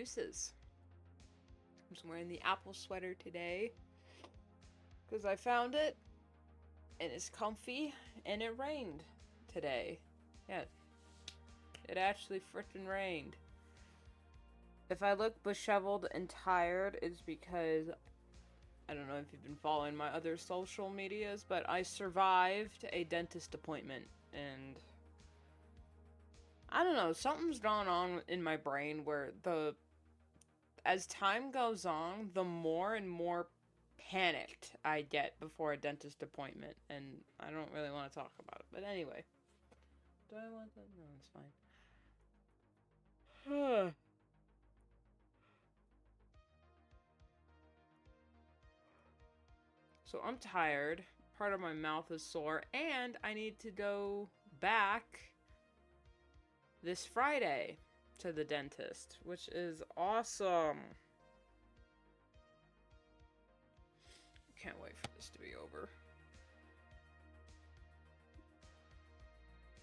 Deuces. I'm just wearing the apple sweater today because I found it and it's comfy and it rained today. Yeah, it actually frickin' rained. If I look disheveled and tired, it's because I don't know if you've been following my other social medias, but I survived a dentist appointment and I don't know, something's gone on in my brain where as time goes on, the more and more panicked I get before a dentist appointment, and I don't really want to talk about it. But anyway. Do I want that? No, it's fine. So I'm tired. Part of my mouth is sore, and I need to go back this Friday to the dentist, which is awesome. Can't wait for this to be over.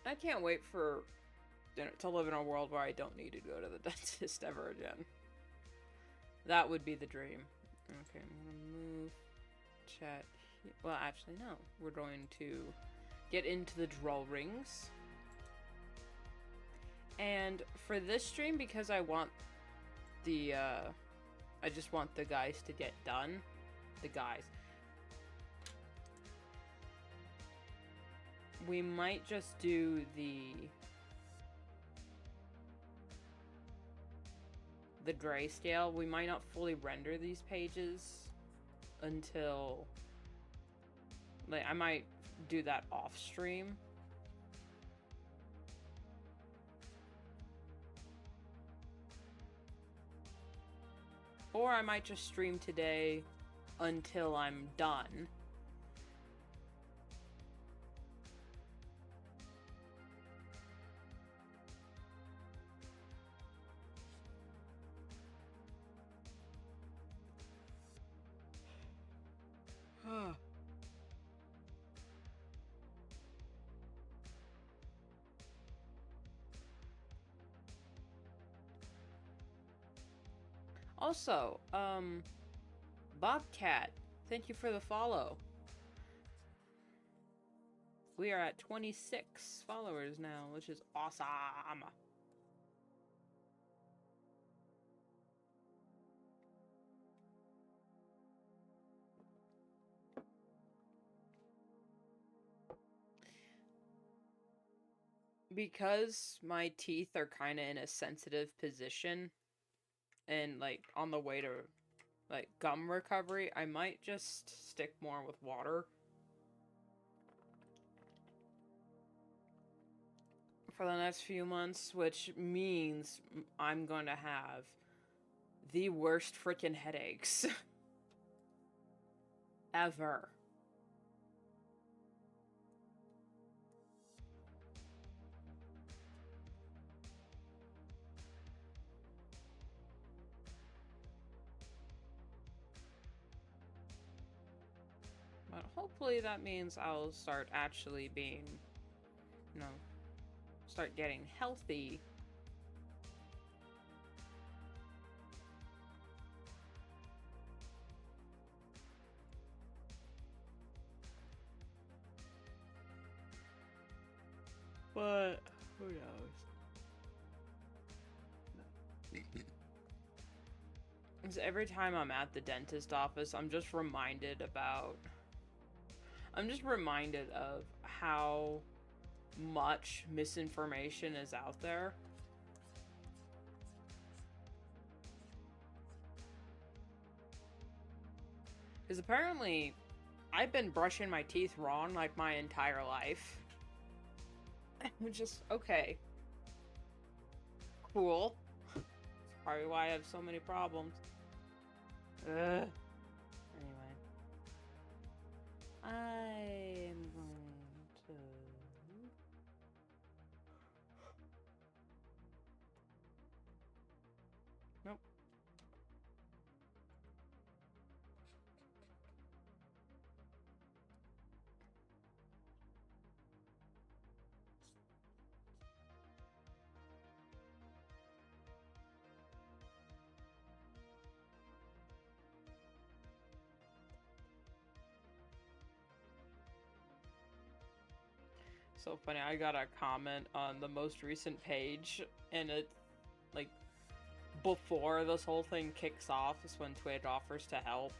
I can't wait for to live in a world where I don't need to go to the dentist ever again. That would be the dream. Okay, I'm gonna move chat. Well, actually, no. We're going to get into the drawings. And for this stream, because I want the, I just want the guys to get done. The guys. We might just do the grayscale. We might not fully render these pages until, like, I might do that off stream. Or I might just stream today until I'm done. Also, Bobcat, thank you for the follow. We are at 26 followers now, which is awesome. Because my teeth are kind of in a sensitive position and like on the way to like gum recovery, I might just stick more with water for the next few months, which means I'm going to have the worst freaking headaches ever. But hopefully that means I'll start actually being, you know, start getting healthy. But who knows? Because every time I'm at the dentist office, I'm just reminded of how much misinformation is out there. Because apparently, I've been brushing my teeth wrong like my entire life. Which is okay. Cool. That's probably why I have so many problems. Ugh. Anyway. I am going to... Nope. so funny. I got a comment on the most recent page, and it's like before this whole thing kicks off is when Twitch offers to help.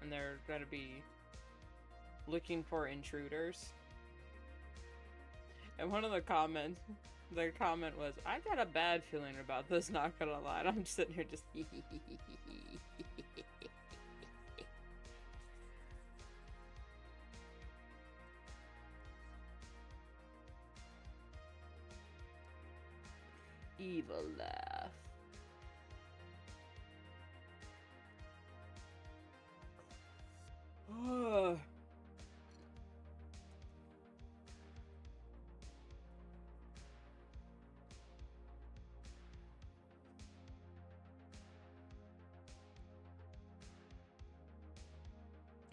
And they're gonna be looking for intruders. And one of the comments, the comment was, I got a bad feeling about this, not gonna lie. And I'm sitting here just evil laugh.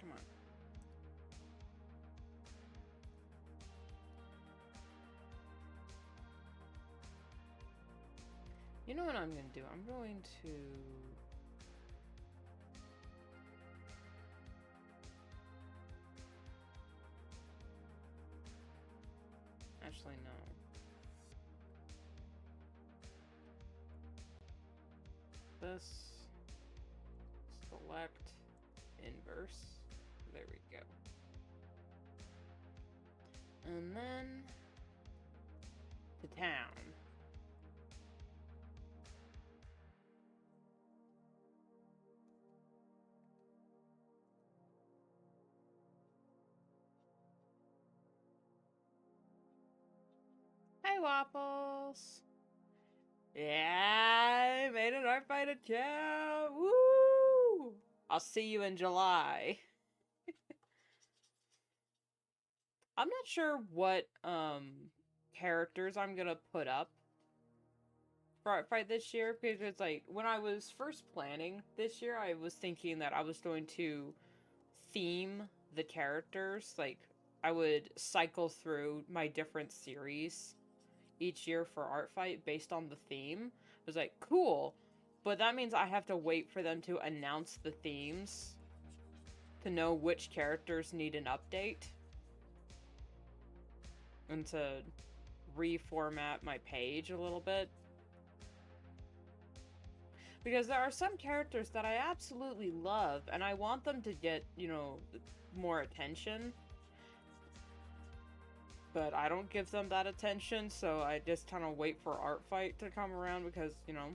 Come on. You know what I'm gonna do? I'm going to... Actually, no. This... Select... Inverse. There we go. And then... To town. Hi, Waffles! Yeah, I made an art fight account! Woo! I'll see you in July. I'm not sure what, characters I'm gonna put up for art fight this year, because it's like, when I was first planning this year, I was thinking that I was going to theme the characters, like, I would cycle through my different series each year for art fight based on the theme. I was like, cool, but that means I have to wait for them to announce the themes to know which characters need an update and to reformat my page a little bit. Because there are some characters that I absolutely love and I want them to get, you know, more attention. But I don't give them that attention, so I just kind of wait for art fight to come around because, you know,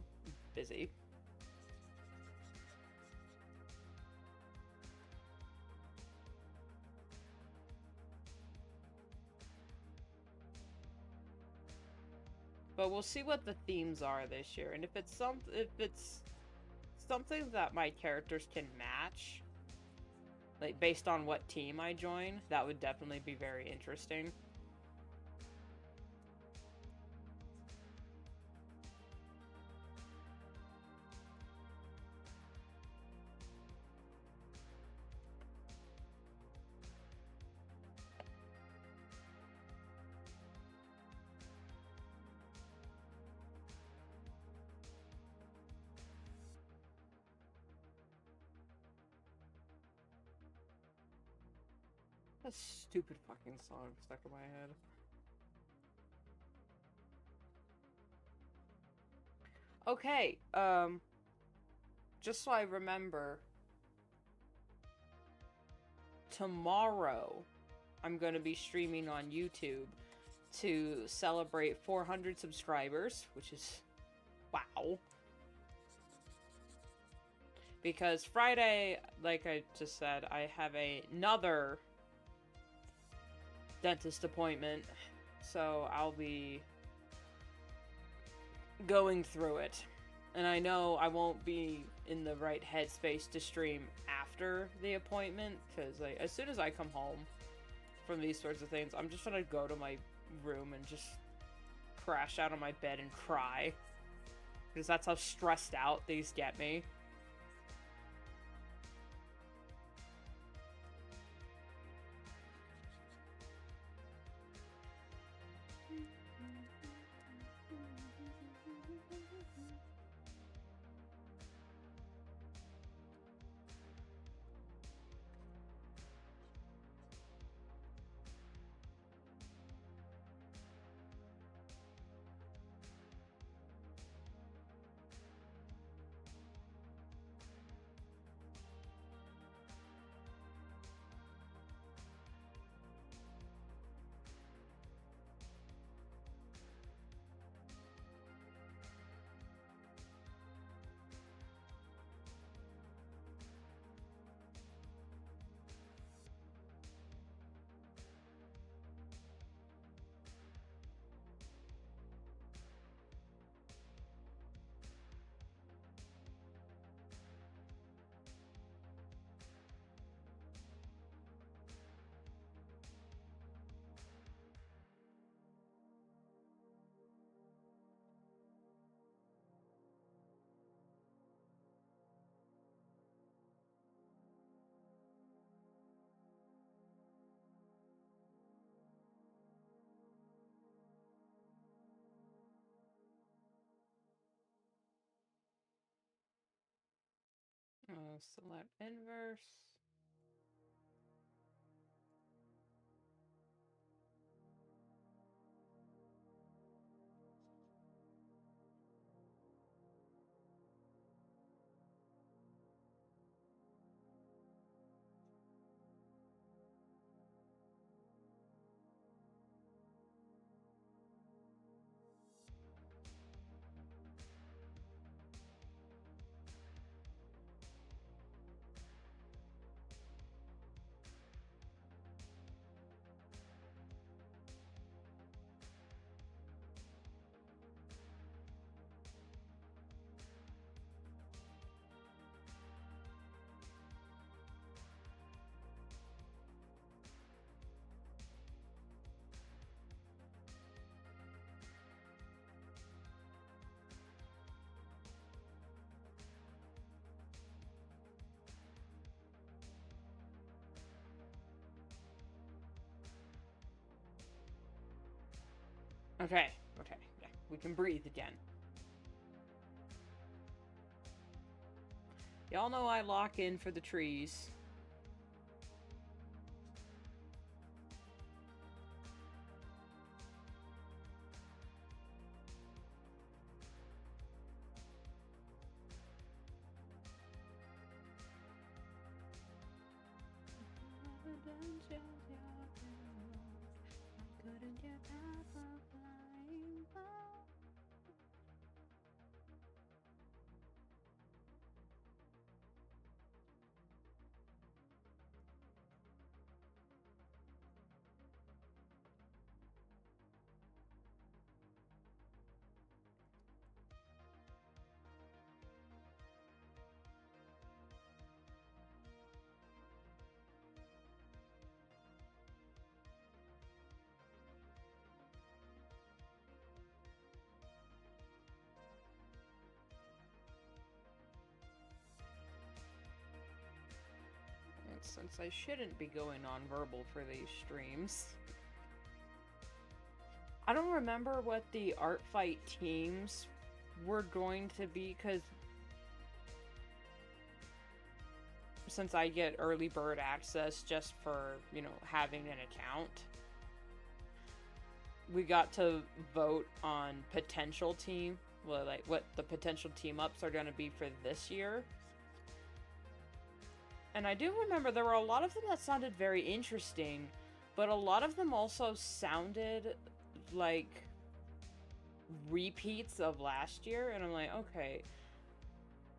busy. But we'll see what the themes are this year, and if it's something that my characters can match, like based on what team I join, that would definitely be very interesting. That stupid fucking song stuck in my head. Okay, just so I remember, tomorrow I'm going to be streaming on YouTube to celebrate 400 subscribers, which is wow. Because Friday, like I just said, I have another dentist appointment, so I'll be going through it. And I know I won't be in the right headspace to stream after the appointment, because like, as soon as I come home from these sorts of things, I'm just gonna go to my room and just crash out on my bed and cry. Because that's how stressed out these get me. Select inverse. Okay, yeah, we can breathe again. Y'all know I lock in for the trees. Since I shouldn't be going on verbal for these streams. I don't remember what the art fight teams were going to be, because since I get early bird access just for, you know, having an account, we got to vote on potential team, well, like what the potential team ups are going to be for this year. And I do remember there were a lot of them that sounded very interesting, but a lot of them also sounded like repeats of last year, and I'm like, okay.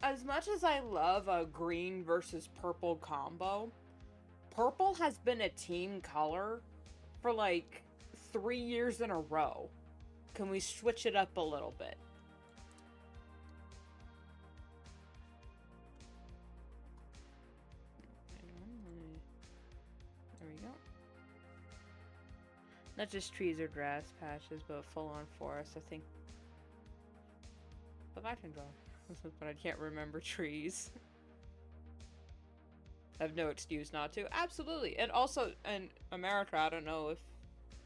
As much as I love a green versus purple combo, purple has been a team color for like 3 years in a row. Can we switch it up a little bit? There we go. Not just trees or grass patches, but full-on forest, I think. But I can draw. But I can't remember trees. I have no excuse not to. Absolutely. And also, in America, I don't know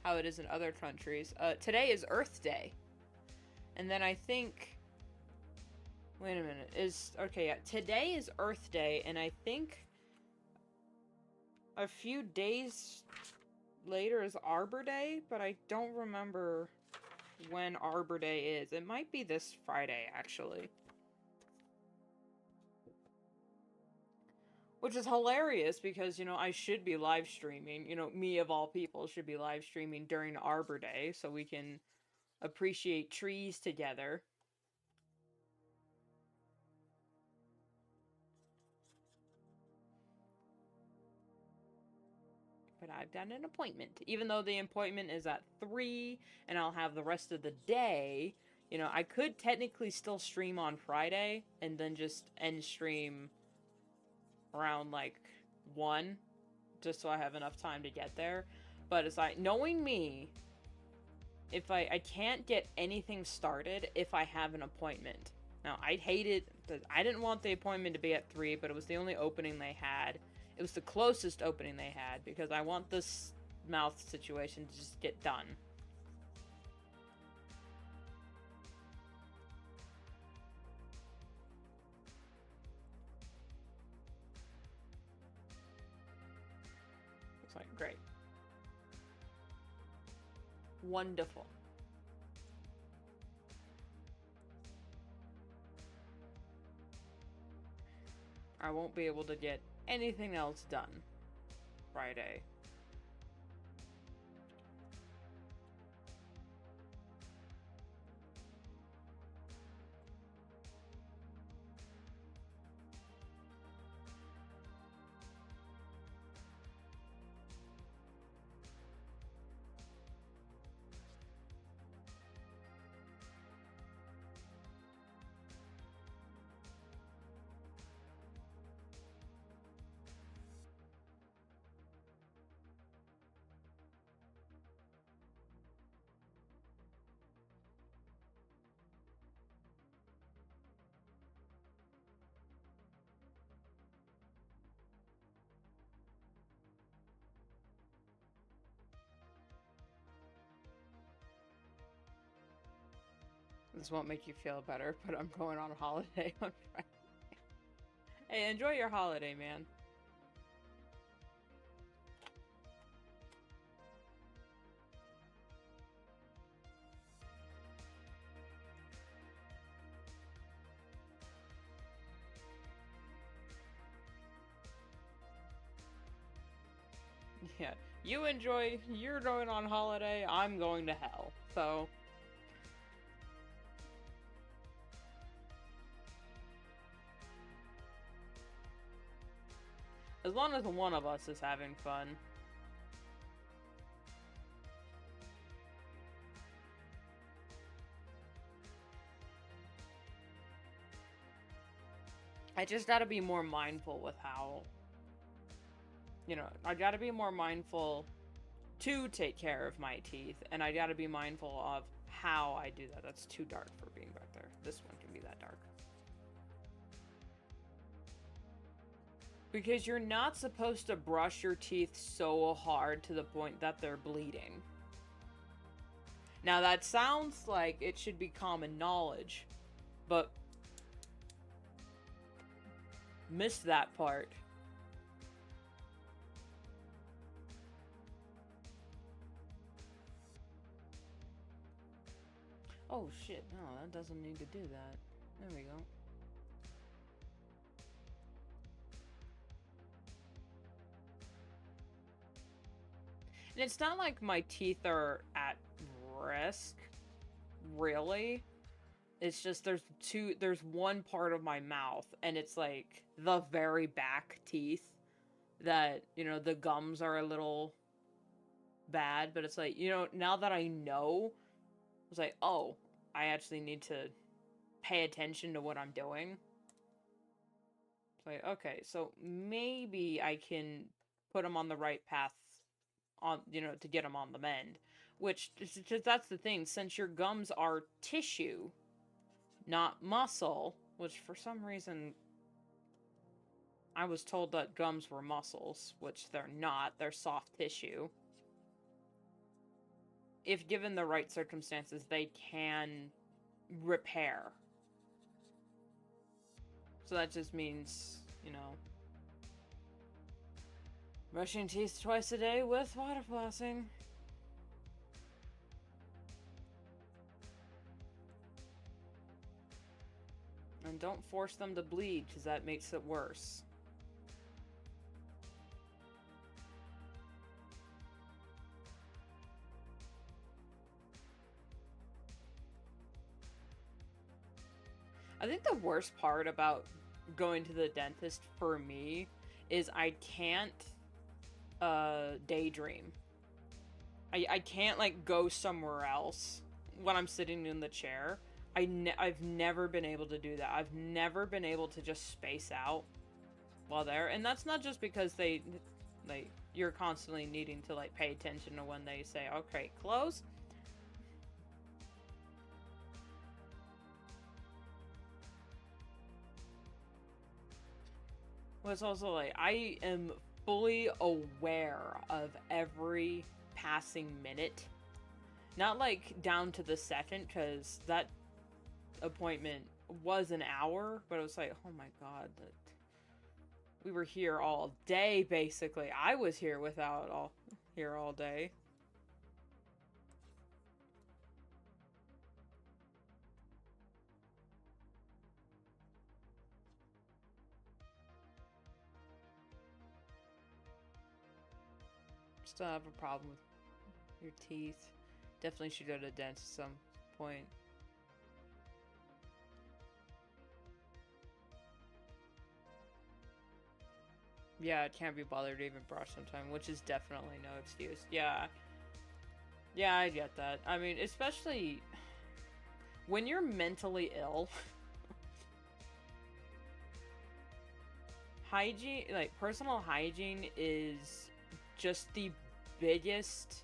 how it is in other countries. Today is Earth Day. And then I think... Wait a minute. Okay, yeah. Today is Earth Day, and I think a few days later is Arbor Day, but I don't remember when Arbor Day is. It might be this Friday, actually. Which is hilarious because, you know, I should be live streaming. You know, me of all people should be live streaming during Arbor Day so we can appreciate trees together. But I've got an appointment. Even though the appointment is at 3 and I'll have the rest of the day, you know, I could technically still stream on Friday and then just end stream around like 1 just so I have enough time to get there. But it's like, knowing me, if I can't get anything started if I have an appointment. Now, I hate it. I didn't want the appointment to be at 3, but it was the only opening they had. It was the closest opening they had, because I want this mouth situation to just get done. Like, great. Wonderful. I won't be able to get anything else done Friday. This won't make you feel better, but I'm going on holiday on Friday. Hey, enjoy your holiday, man. Yeah, you enjoy, you're going on holiday, I'm going to hell, so... As long as one of us is having fun. I just gotta be more mindful with how... You know, I gotta be more mindful to take care of my teeth, and I gotta be mindful of how I do that. That's too dark for being back there. This one can be that dark. Because you're not supposed to brush your teeth so hard to the point that they're bleeding. Now that sounds like it should be common knowledge, but missed that part. Oh shit, no, that doesn't need to do that. There we go. And it's not like my teeth are at risk, really. It's just there's one part of my mouth, and it's like the very back teeth that, you know, the gums are a little bad, but it's like, you know, now that I know, it's like, oh, I actually need to pay attention to what I'm doing. It's like, okay, so maybe I can put them on the right path on, you know, to get them on the mend. Which, that's the thing, since your gums are tissue, not muscle, which for some reason I was told that gums were muscles, which they're not, they're soft tissue. If given the right circumstances, they can repair. So that just means, you know, brushing teeth twice a day with water flossing. And don't force them to bleed, because that makes it worse. I think the worst part about going to the dentist for me is I can't daydream. I can't, like, go somewhere else when I'm sitting in the chair. I've never been able to do that. I've never been able to just space out while there. And that's not just because you're constantly needing to, like, pay attention to when they say, okay, close. Well, it's also like, I am fully aware of every passing minute. Not, like, down to the second, because that appointment was an hour, but it was like, oh my god, that We were here all day, basically. I was here here all day. Still have a problem with your teeth. Definitely should go to the dentist at some point. Yeah, it can't be bothered to even brush sometime, which is definitely no excuse. Yeah. Yeah, I get that. I mean, especially when you're mentally ill, hygiene, like, personal hygiene is just the biggest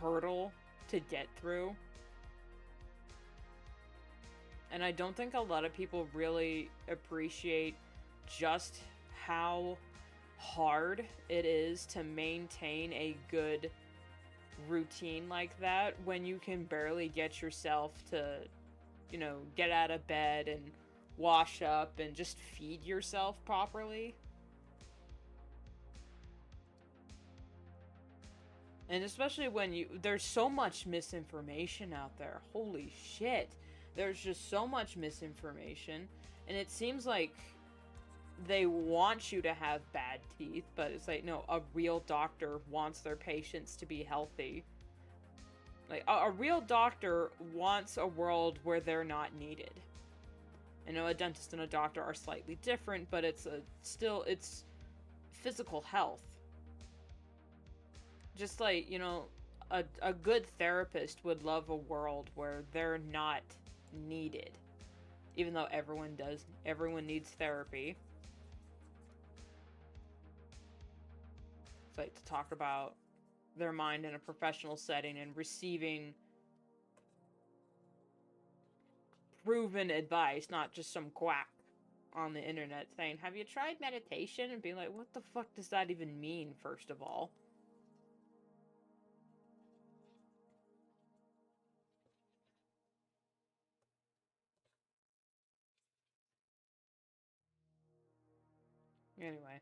hurdle to get through. And I don't think a lot of people really appreciate just how hard it is to maintain a good routine like that when you can barely get yourself to, you know, get out of bed and wash up and just feed yourself properly. And especially when there's so much misinformation out there. Holy shit. There's just so much misinformation. And it seems like they want you to have bad teeth, but it's like, no, a real doctor wants their patients to be healthy. Like, a real doctor wants a world where they're not needed. I know a dentist and a doctor are slightly different, but it's it's physical health. Just like, you know, a good therapist would love a world where they're not needed. Even though everyone needs therapy. It's like to talk about their mind in a professional setting and receiving proven advice, not just some quack on the internet saying, have you tried meditation? And being like, what the fuck does that even mean, first of all? Anyway.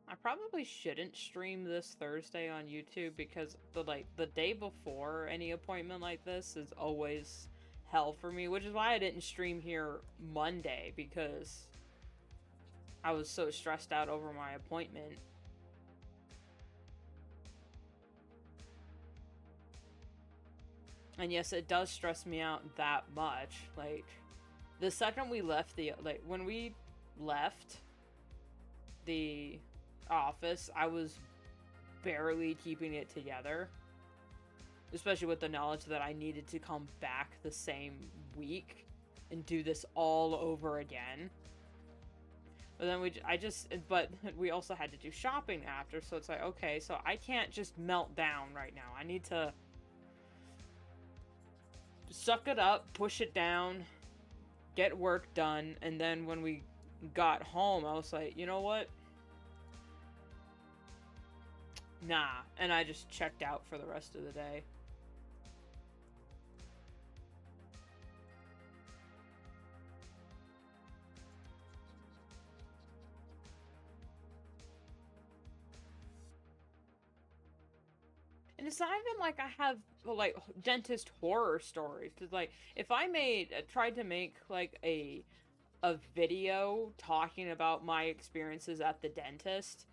I probably shouldn't stream this Thursday on YouTube because the day before any appointment like this is always hell for me, which is why I didn't stream here Monday, because I was so stressed out over my appointment. And yes, it does stress me out that much. Like, the second we left when we left the office, I was barely keeping it together. Especially with the knowledge that I needed to come back the same week and do this all over again. But then but we also had to do shopping after, so it's like, okay, so I can't just melt down right now. I need to suck it up, push it down, get work done, and then when we got home, I was like, you know what? Nah, and I just checked out for the rest of the day. And it's not even like I have, like, dentist horror stories. Cause, like, if I tried to make, like, a video talking about my experiences at the dentist,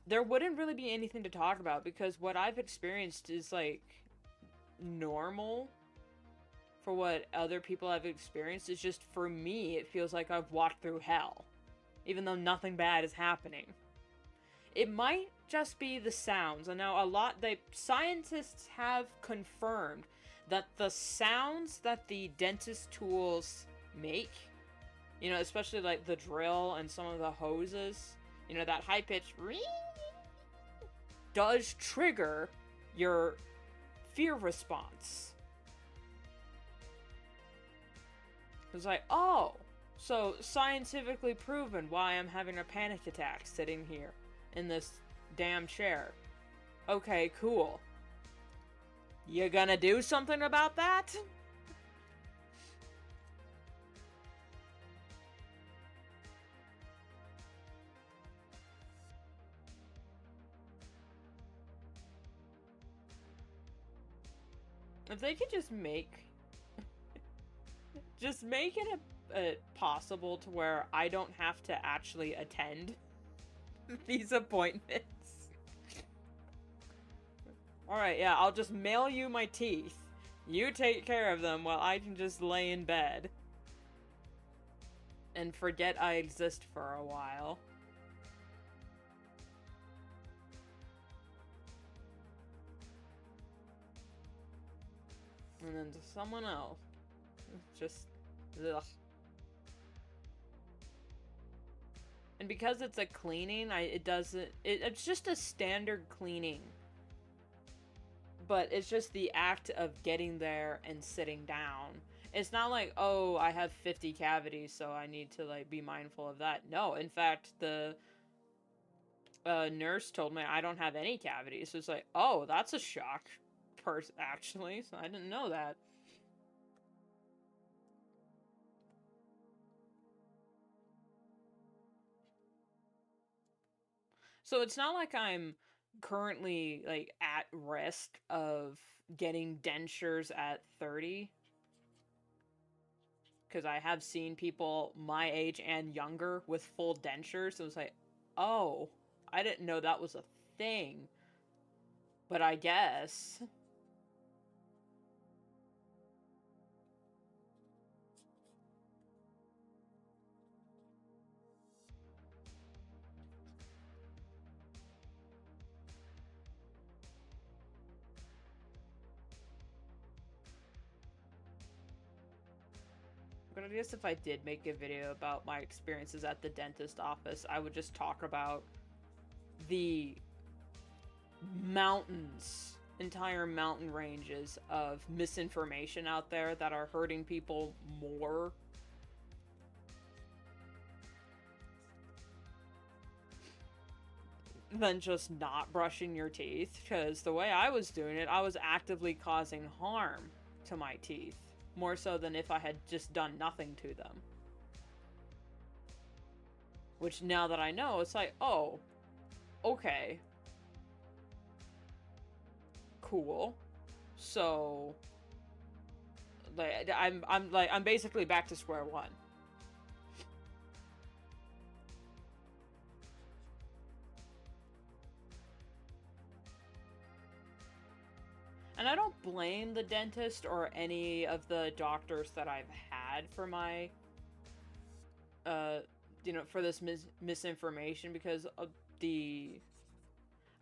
there wouldn't really be anything to talk about, because what I've experienced is, like, normal for what other people have experienced. It's just, for me, it feels like I've walked through hell, even though nothing bad is happening. It might just be the sounds. And now scientists have confirmed that the sounds that the dentist tools make, you know, especially like the drill and some of the hoses, you know, that high pitch does trigger your fear response. It's like, oh, So, scientifically proven why I'm having a panic attack sitting here in this damn chair. Okay, cool. You gonna do something about that? If they could just make it possible to where I don't have to actually attend these appointments. Alright, yeah, I'll just mail you my teeth. You take care of them while I can just lay in bed. And forget I exist for a while. And then to someone else. Just, ugh. And because it's a cleaning, it's just a standard cleaning. But it's just the act of getting there and sitting down. It's not like, oh, I have 50 cavities, so I need to, like, be mindful of that. No, in fact, the nurse told me I don't have any cavities. So it's like, oh, that's a shock, actually. So I didn't know that. So it's not like I'm currently, like, at risk of getting dentures at 30. Because I have seen people my age and younger with full dentures. So it was like, oh, I didn't know that was a thing. But I guess. But I guess if I did make a video about my experiences at the dentist office, I would just talk about the mountains, entire mountain ranges of misinformation out there that are hurting people more than just not brushing your teeth. Because the way I was doing it, I was actively causing harm to my teeth. More so than if I had just done nothing to them. Which now that I know, it's like, oh, okay. Cool. So, like, I'm basically back to square one. And I don't blame the dentist or any of the doctors that I've had for my, for this misinformation, because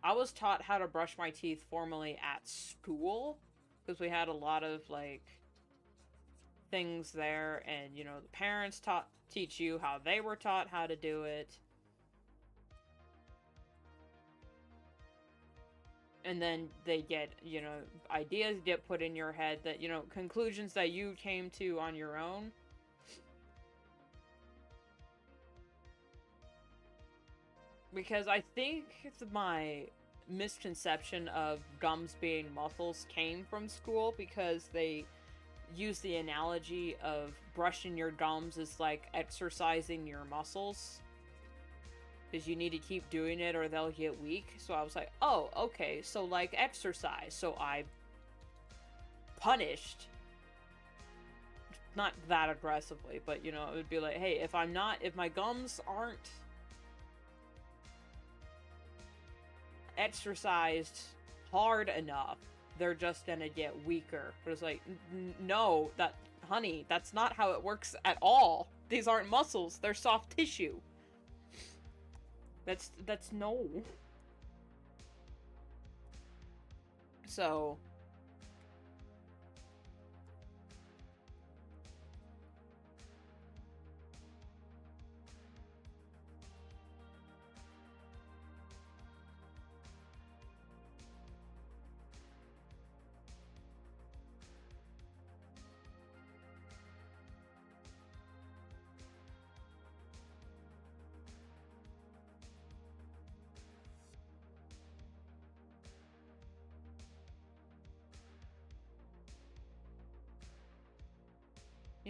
I was taught how to brush my teeth formally at school, because we had a lot of, like, things there, and, the parents teach you how they were taught how to do it. And then they get, ideas get put in your head that, conclusions that you came to on your own. Because I think my misconception of gums being muscles came from school, because they use the analogy of brushing your gums as like exercising your muscles. Because you need to keep doing it or they'll get weak. So I was like, oh, okay, so like exercise. So I punished. Not that aggressively, but, it would be like, hey, if my gums aren't exercised hard enough, they're just gonna get weaker. But it's like, no, honey, that's not how it works at all. These aren't muscles, they're soft tissue. That's no. So,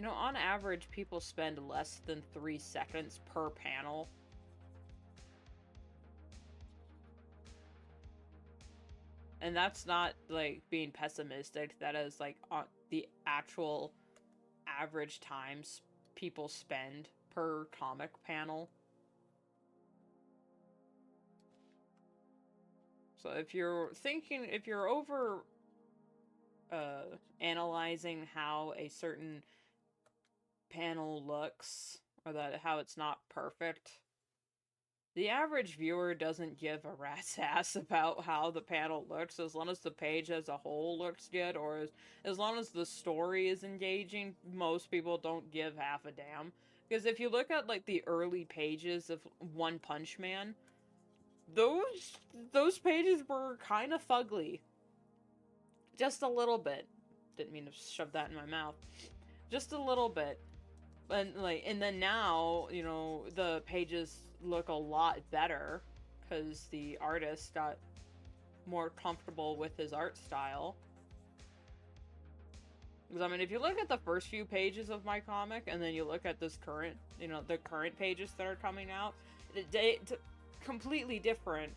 You know, on average, people spend less than 3 seconds per panel. And that's not, like, being pessimistic. That is, like, on the actual average times people spend per comic panel. So if you're over analyzing how a certain panel looks, or how it's not perfect, the average viewer doesn't give a rat's ass about how the panel looks, as long as the page as a whole looks good, or as long as the story is engaging. Most people don't give half a damn. Because if you look at, like, the early pages of One Punch Man, those pages were kind of fugly. Just a little bit. Didn't mean to shove that in my mouth. Just a little bit. And then now, you know, the pages look a lot better because the artist got more comfortable with his art style. Because, I mean, if you look at the first few pages of my comic, and then you look at this current, you know, the current pages that are coming out, it's completely different.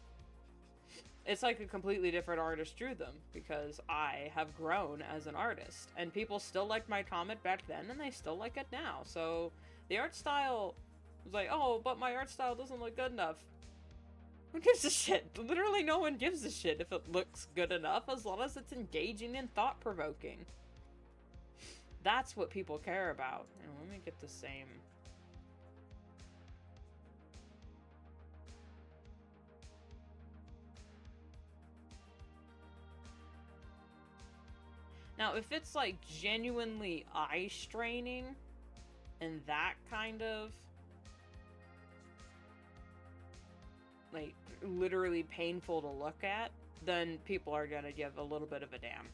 It's like a completely different artist drew them, because I have grown as an artist. And people still liked my comic back then, and they still like it now. So, the art style was like, oh, but my art style doesn't look good enough. Who gives a shit? Literally no one gives a shit if it looks good enough, as long as it's engaging and thought-provoking. That's what people care about. And let me get the same. Now, if it's, like, genuinely eye-straining, and that kind of, like, literally painful to look at, then people are gonna give a little bit of a damn.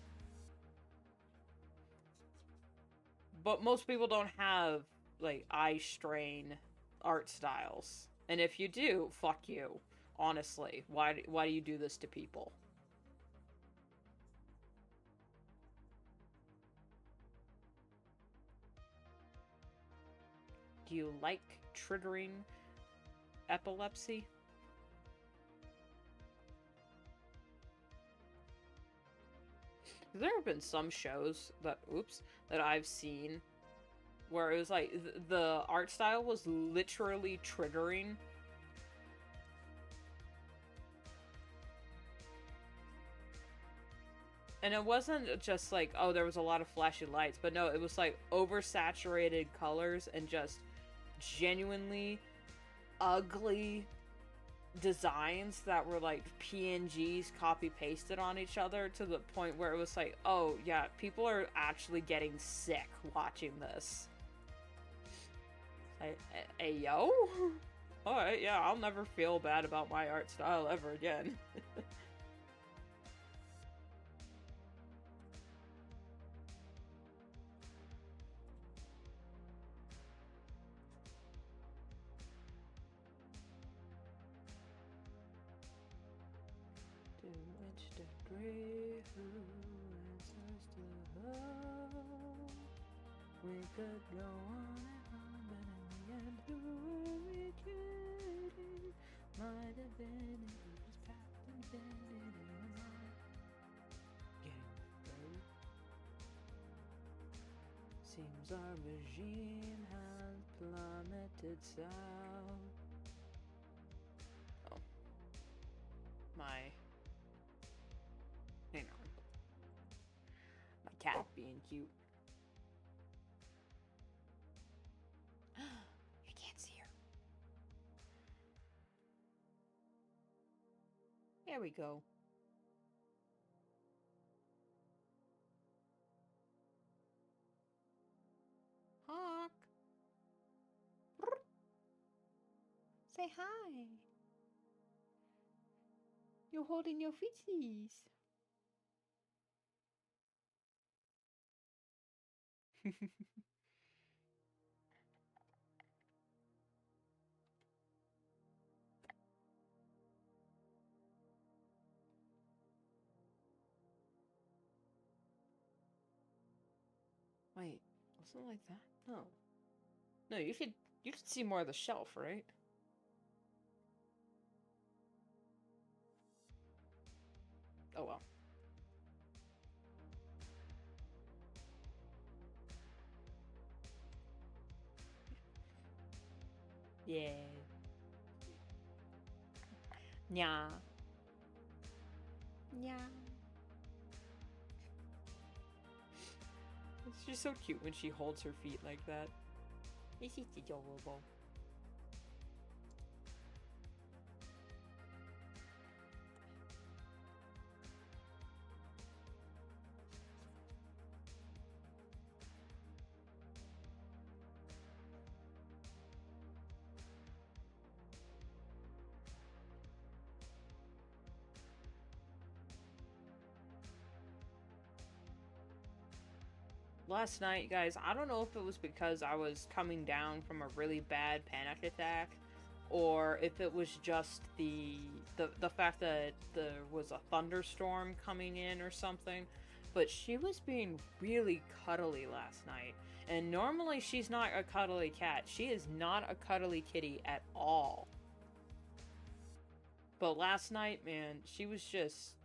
But most people don't have, like, eye-strain art styles. And if you do, fuck you. Honestly. Why do you do this to people? Do you like triggering epilepsy? There have been some shows that I've seen where it was like the art style was literally triggering. And it wasn't just like, oh, there was a lot of flashy lights, but no, it was like oversaturated colors and just genuinely ugly designs that were like PNGs copy-pasted on each other, to the point where it was like, oh yeah, people are actually getting sick watching this. Like, hey yo? Alright, yeah, I'll never feel bad about my art style ever again. We could go on and on, but in the end, who were we kidding? Might have been if we just packed and bended in our mind. Getting through. Seems our regime has plummeted south. Oh. Hang on. My cat being cute. You can't see her. There we go. Hawk. Say hi. You're holding your feetsies. Wait, Wasn't like that? No. No, you could see more of the shelf, right? Oh well. Yeah. Nya. Nya. She's so cute when she holds her feet like that. It's adorable. Last night, guys, I don't know if it was because I was coming down from a really bad panic attack, or if it was just the fact that there was a thunderstorm coming in or something, but she was being really cuddly last night. And normally she's not a cuddly cat. She is not a cuddly kitty at all. But last night, man, she was just...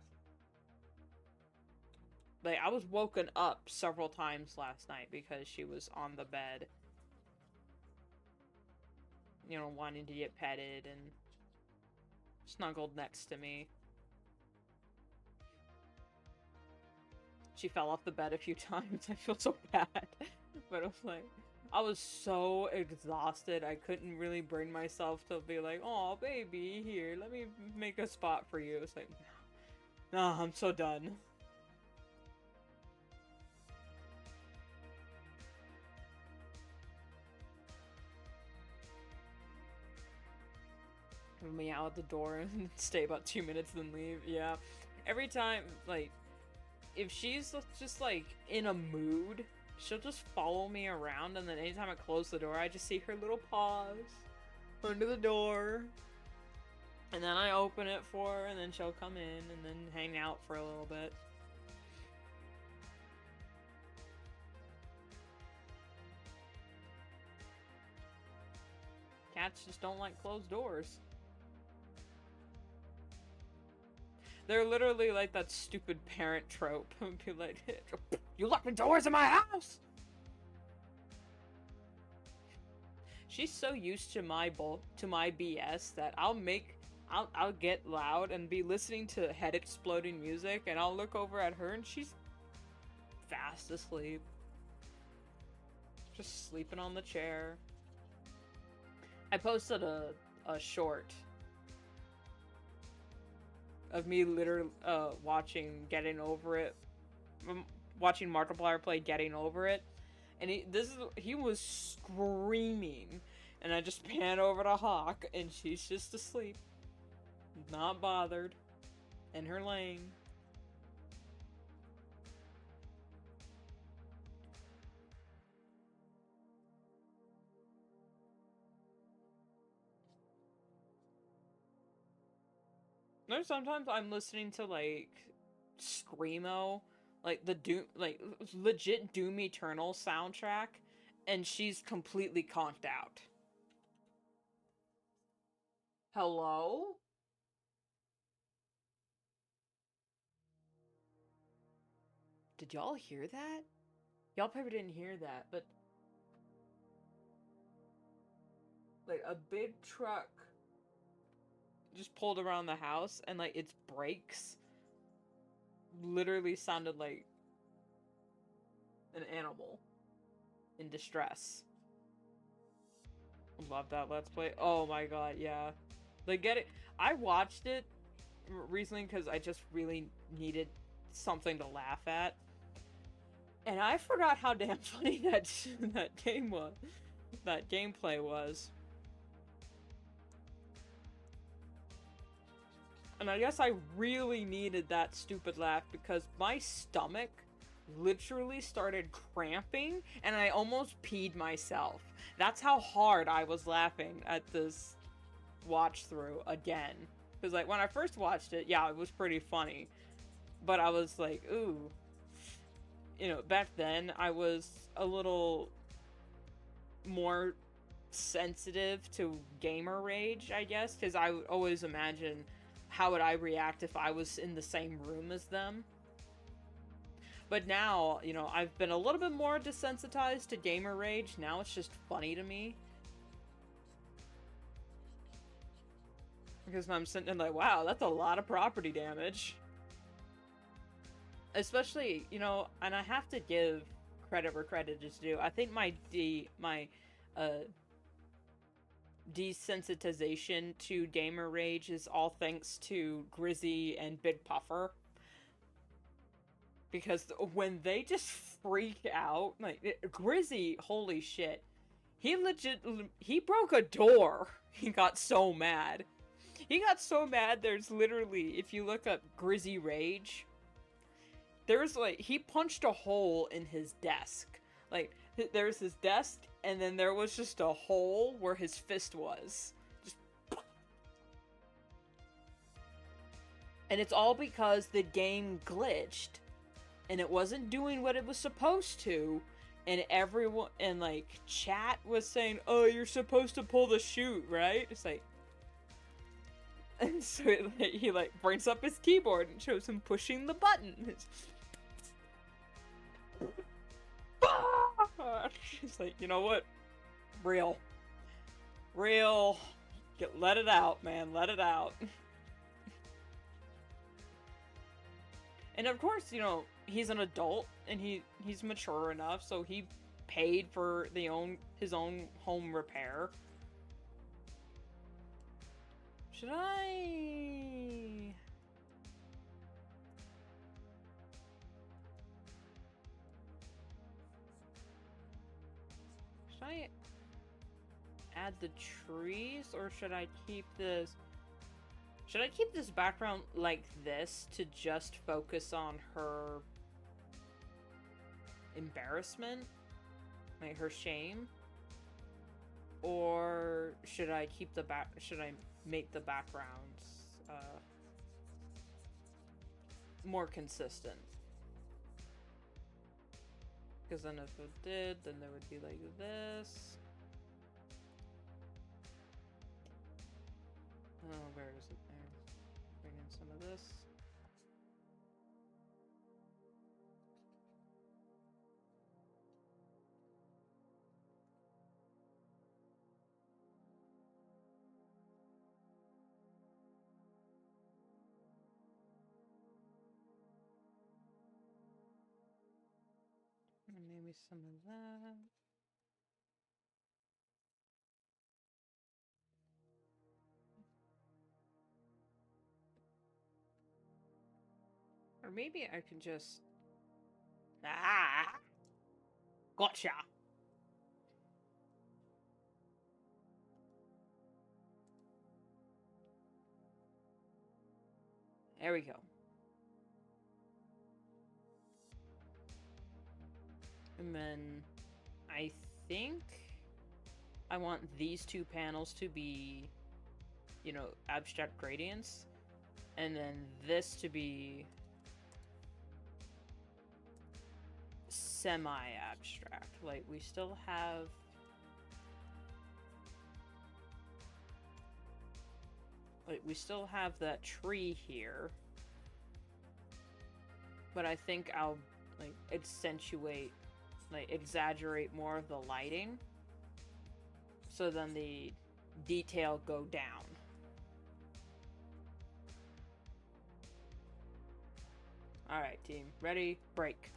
Like, I was woken up several times last night because she was on the bed. You know, wanting to get petted and snuggled next to me. She fell off the bed a few times. I feel so bad. But I was like... I was so exhausted, I couldn't really bring myself to be like, oh, baby, here, let me make a spot for you. It's like, no, I'm so done. Me out the door and stay about 2 minutes then leave. Yeah. Every time, like, if she's just, like, in a mood, she'll just follow me around, and then anytime I close the door, I just see her little paws under the door. And then I open it for her, and then she'll come in, and then hang out for a little bit. Cats just don't like closed doors. They're literally like that stupid parent trope. Be like, you lock the doors in my house! She's so used to my BS that I'll get loud and be listening to head exploding music, and I'll look over at her and she's fast asleep. Just sleeping on the chair. I posted a short of me literally watching Getting Over It, watching Markiplier play Getting Over It, and he was screaming, and I just pan over to Hawk, and she's just asleep, not bothered, in her lane. There's sometimes I'm listening to, like, Screamo, like, the Doom, like, legit Doom Eternal soundtrack, and she's completely conked out. Hello? Did y'all hear that? Y'all probably didn't hear that, but... like, a big truck just pulled around the house, and, like, its brakes literally sounded like an animal in distress. Love that Let's Play. Oh my god, yeah. Like, I watched it recently because I just really needed something to laugh at. And I forgot how damn funny that game was. That gameplay was. And I guess I really needed that stupid laugh because my stomach literally started cramping and I almost peed myself. That's how hard I was laughing at this watch through again. Because, like, when I first watched it, yeah, it was pretty funny. But I was like, ooh. you know, back then I was a little more sensitive to gamer rage, I guess, because I would always imagine how would I react if I was in the same room as them. But now, you know, I've been a little bit more desensitized to gamer rage. Now it's just funny to me. Because I'm sitting there like, wow, that's a lot of property damage. Especially, you know, and I have to give credit where credit is due. I think my desensitization to gamer rage is all thanks to Grizzy and Big Puffer. Because when they just freak out, like, Grizzy, holy shit. He broke a door. He got so mad. He got so mad, there's literally, if you look up Grizzy Rage, there's like, he punched a hole in his desk. Like, there's his desk, and then there was just a hole where his fist was. Just... And it's all because the game glitched. And it wasn't doing what it was supposed to. And everyone, and like, chat was saying, oh, you're supposed to pull the chute, right? It's like... And so he like brings up his keyboard and shows him pushing the button. It's like, you know what? Real. Let it out, man. Let it out. And of course, you know, he's an adult and he's mature enough, so he paid for his own home repair. Should I... Should I add the trees, or should I keep this... Should I keep this background like this to just focus on her embarrassment? Like, her shame? Or should I keep the should I make the backgrounds more consistent? Because then if it did, then there would be like this. Oh, where is it there? Bring in some of this. And maybe some of that. Or maybe I can just... Ah! Gotcha! There we go. And then I think I want these two panels to be, you know, abstract gradients. And then this to be semi-abstract. Like, we still have... Like, we still have that tree here. But I think I'll, like, accentuate, like, exaggerate more of the lighting. So then the detail go down. Alright, team. Ready? Break.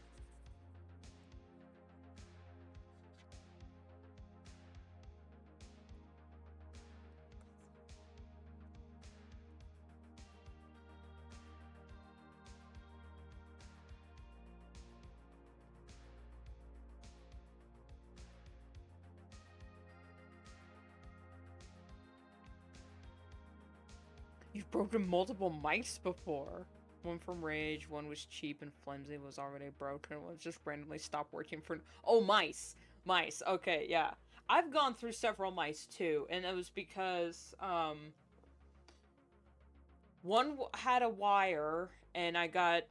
You've broken multiple mice before. One from rage, one was cheap and flimsy, was already broken, one just randomly stopped working for... Oh, mice! Mice, okay, yeah. I've gone through several mice too, and it was because, one had a wire, and I got,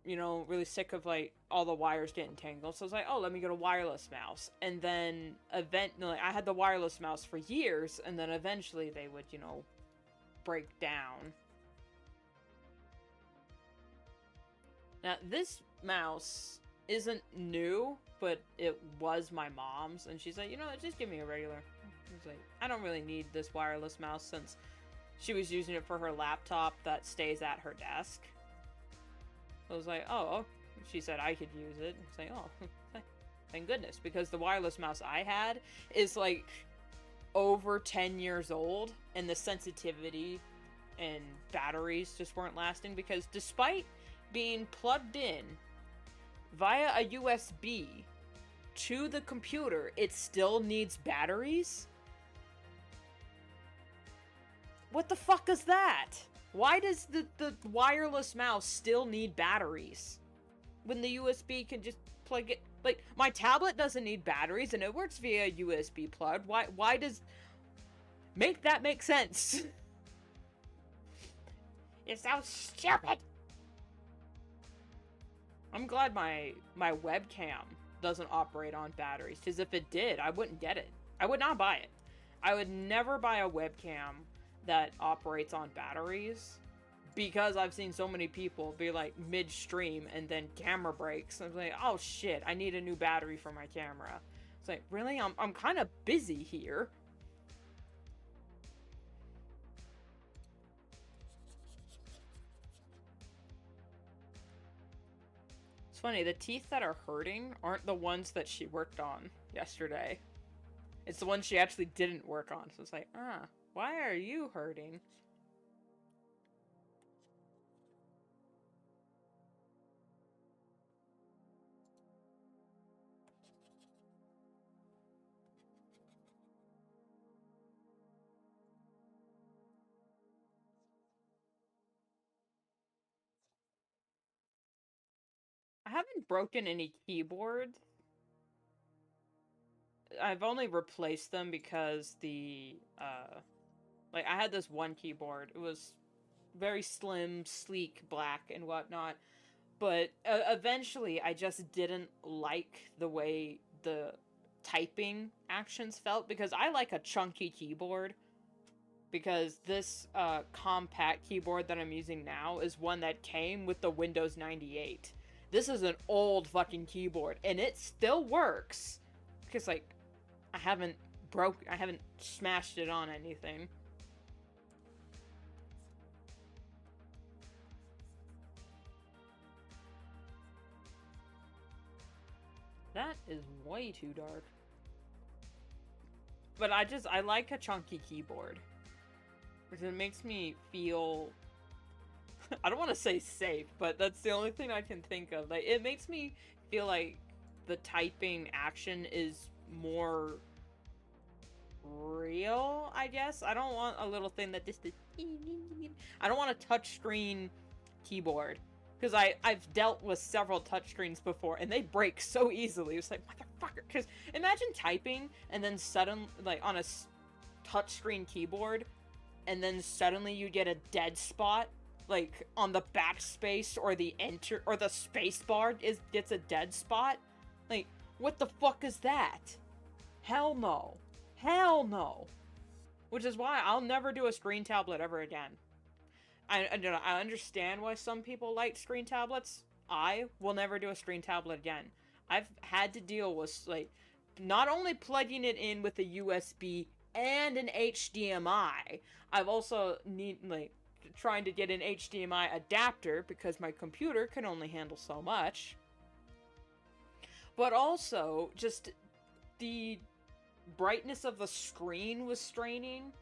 you know, really sick of, like, all the wires getting tangled. So I was like, oh, let me get a wireless mouse. And then, like, I had the wireless mouse for years, and then eventually they would, you know, break down. Now, this mouse isn't new, but it was my mom's, and she's like, you know, just give me a regular. I was like, I don't really need this wireless mouse since she was using it for her laptop that stays at her desk. I was like, oh, she said I could use it. I was like, oh, thank goodness, because the wireless mouse I had is like over 10 years old, and the sensitivity and batteries just weren't lasting, because despite being plugged in via a USB to the computer, it still needs batteries? What the fuck is that? Why does the wireless mouse still need batteries when the USB can just plug it? Like, my tablet doesn't need batteries and it works via USB plug. Why does... Make that make sense? It's so stupid! I'm glad my webcam doesn't operate on batteries, because if it did, I wouldn't get it. I would not buy it. I would never buy a webcam that operates on batteries, because I've seen so many people be like midstream and then camera breaks. I'm like, oh shit, I need a new battery for my camera. It's like, really? I'm kind of busy here. It's funny, the teeth that are hurting aren't the ones that she worked on yesterday. It's the ones she actually didn't work on. So it's like, why are you hurting? I haven't broken any keyboards. I've only replaced them because like, I had this one keyboard. It was very slim, sleek, black, and whatnot. But eventually, I just didn't like the way the typing actions felt, because I like a chunky keyboard. Because this compact keyboard that I'm using now is one that came with the Windows 98. This is an old fucking keyboard, and it still works. Because, like, I haven't smashed it on anything. That is way too dark. But I like a chunky keyboard. Because it makes me feel... I don't want to say safe, but that's the only thing I can think of. Like, it makes me feel like the typing action is more real, I guess. I don't want a little thing that just... I don't want a touchscreen keyboard. Because I've dealt with several touchscreens before, and they break so easily. It's like, motherfucker. Because imagine typing, and then suddenly, like, on a touchscreen keyboard, and then suddenly you get a dead spot, like, on the backspace, or the enter, or the space bar gets a dead spot. Like, what the fuck is that? Hell no. Hell no. Which is why I'll never do a screen tablet ever again. I understand why some people like screen tablets. I will never do a screen tablet again. I've had to deal with, like, not only plugging it in with a USB and an HDMI, I've also trying to get an HDMI adapter because my computer can only handle so much. But also, just the brightness of the screen was straining.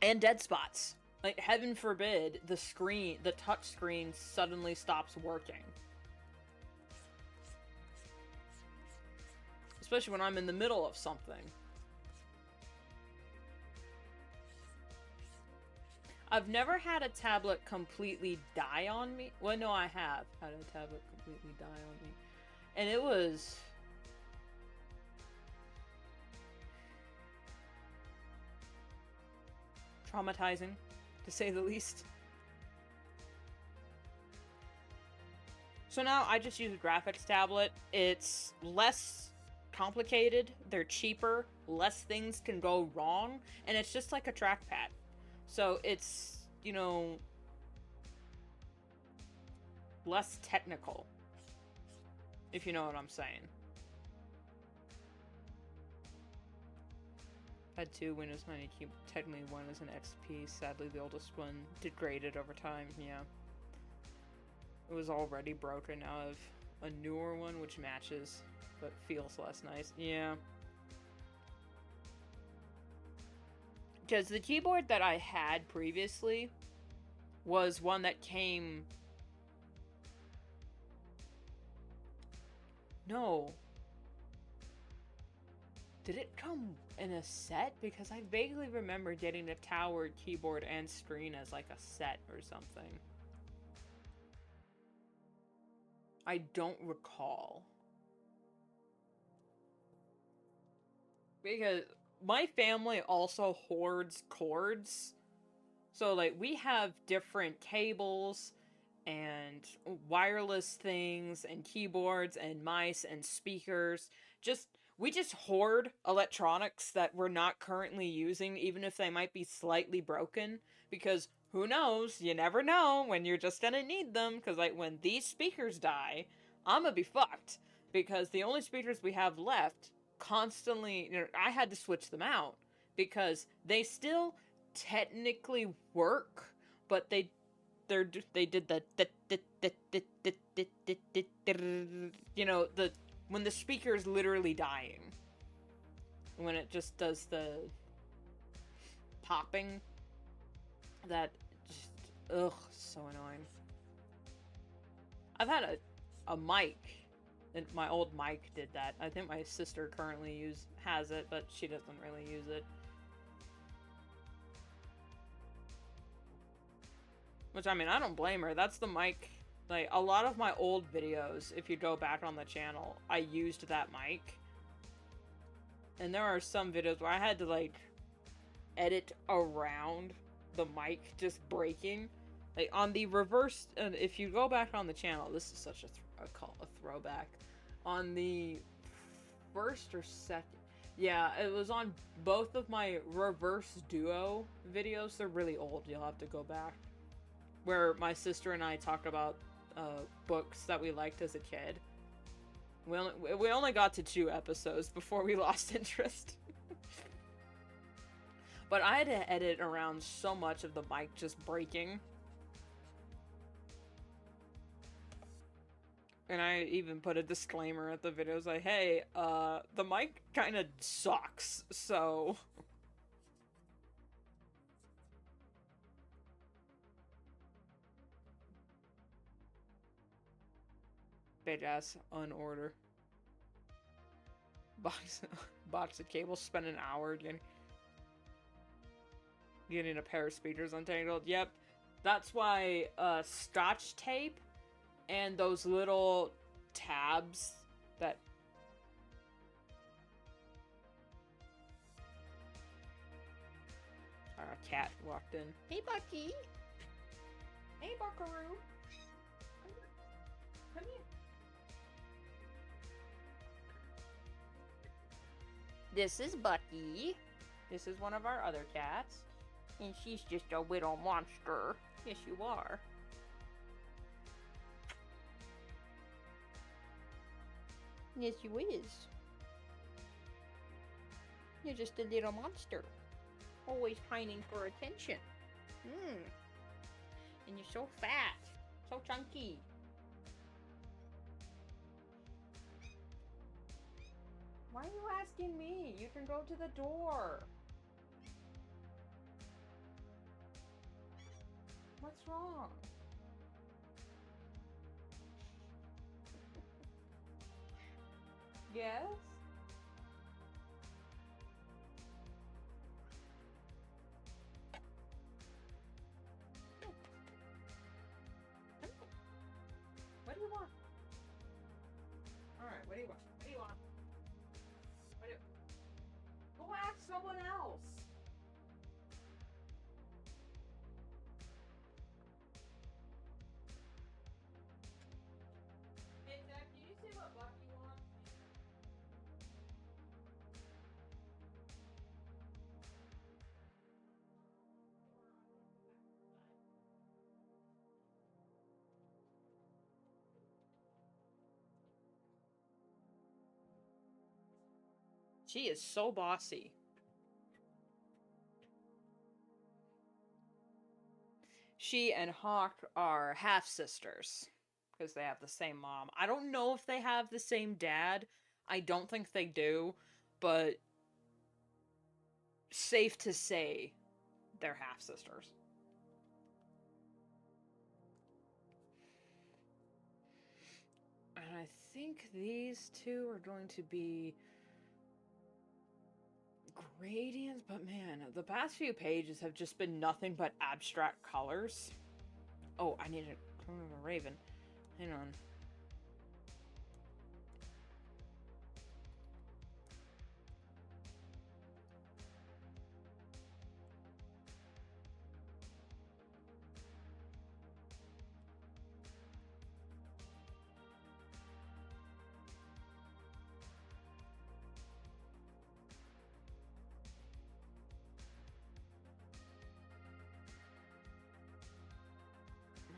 And dead spots. Like, heaven forbid the touch screen suddenly stops working. Especially when I'm in the middle of something. I've never had a tablet completely die on me. Well, no, I have had a tablet completely die on me. And it was... traumatizing, to say the least. So now I just use a graphics tablet. It's less complicated, they're cheaper, less things can go wrong, and it's just like a trackpad. So it's, you know, less technical, if you know what I'm saying. I had 2 Windows 90 keyboard. Technically one is an XP. Sadly, the oldest one degraded over time. Yeah. It was already broken. Now I have a newer one which matches, but feels less nice. Yeah. Because the keyboard that I had previously was one that came... No. Did it come in a set? Because I vaguely remember getting a tower keyboard and screen as like a set or something. I don't recall. Because my family also hoards cords. So like we have different cables and wireless things and keyboards and mice and speakers. We just hoard electronics that we're not currently using, even if they might be slightly broken, because who knows, you never know when you're just gonna need them, because like when these speakers die, I'm gonna be fucked, because the only speakers we have left constantly, you know, I had to switch them out, because they still technically work, but they did the you know, the when the speaker is literally dying. When it just does the popping. That just, ugh, so annoying. I've had a mic. And my old mic did that. I think my sister currently has it, but she doesn't really use it. Which, I mean, I don't blame her. That's the mic. Like, a lot of my old videos, if you go back on the channel, I used that mic. And there are some videos where I had to, like, edit around the mic just breaking. Like, on the reverse, if you go back on the channel, this is such a throwback. On the first or second, yeah, it was on both of my reverse duo videos. They're really old, you'll have to go back. Where my sister and I talked about books that we liked as a kid. We only got to 2 episodes before we lost interest. But I had to edit around so much of the mic just breaking. And I even put a disclaimer at the videos like, hey, the mic kind of sucks, so... Bitch ass unorder. Box of cables, spend an hour getting a pair of speakers untangled. Yep, that's why Scotch tape and those little tabs that... A cat walked in. Hey, Bucky! Hey, Buckaroo! Come here. This is Bucky. This is one of our other cats. And she's just a little monster. Yes, you are. Yes, you is. You're just a little monster. Always pining for attention. And you're so fat. So chunky. Why are you asking me? You can go to the door. What's wrong? Yes? What do you want? Alright, what do you want? What do you want? Go ask someone else. She is so bossy. She and Hawk are half-sisters. Because they have the same mom. I don't know if they have the same dad. I don't think they do. But safe to say they're half-sisters. And I think these two are going to be gradients, but man, the past few pages have just been nothing but abstract colors. Oh, I need a clone of a raven. Hang on.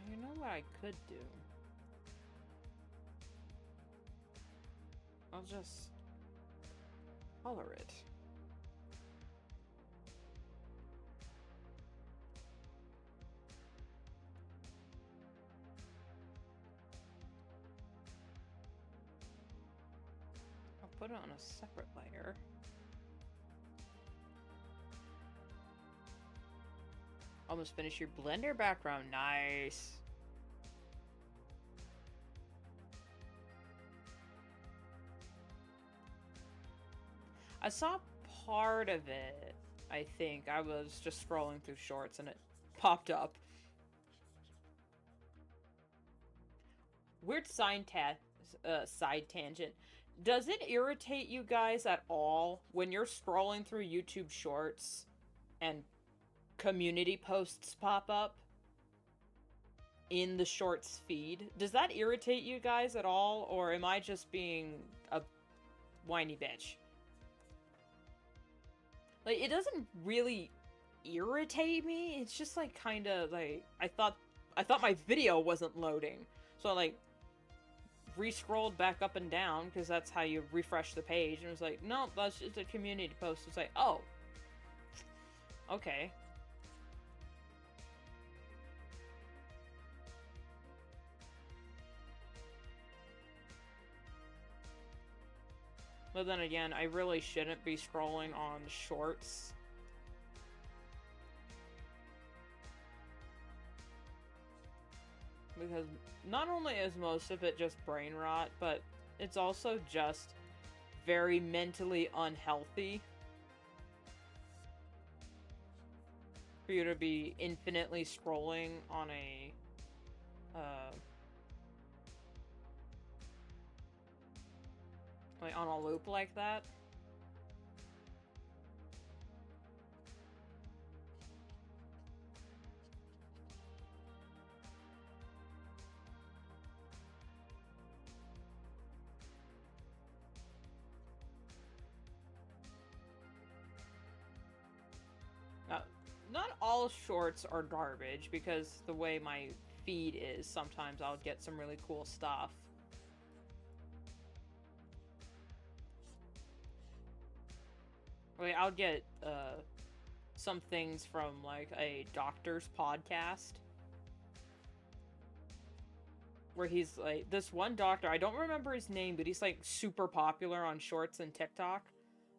You know what I could do? I'll just color it. I'll put it on a separate layer. Almost finished your Blender background. Nice. I saw part of it, I think. I was just scrolling through shorts and it popped up. Weird side tangent. Does it irritate you guys at all when you're scrolling through YouTube shorts and community posts pop up in the shorts feed? Does that irritate you guys at all, or am I just being a whiny bitch? Like, it doesn't really irritate me. It's just like kind of like I thought my video wasn't loading, so I like re-scrolled back up and down because that's how you refresh the page, and it was like, no, that's just a community post. It's like, oh, okay. But then again, I really shouldn't be scrolling on shorts. Because not only is most of it just brain rot, but it's also just very mentally unhealthy for you to be infinitely scrolling on a like on a loop like that. Not all shorts are garbage, because the way my feed is, sometimes I'll get some really cool stuff. Like, I'll get some things from like a doctor's podcast where he's like, this one doctor, I don't remember his name, but he's like super popular on shorts and TikTok.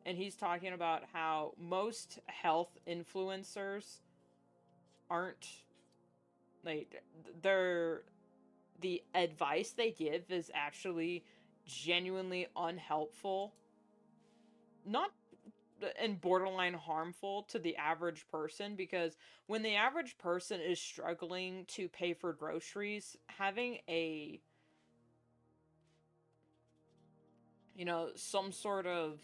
And he's talking about how most health influencers aren't, like, the advice they give is actually genuinely unhelpful. Not, and borderline harmful to the average person, because when the average person is struggling to pay for groceries, having a, you know, some sort of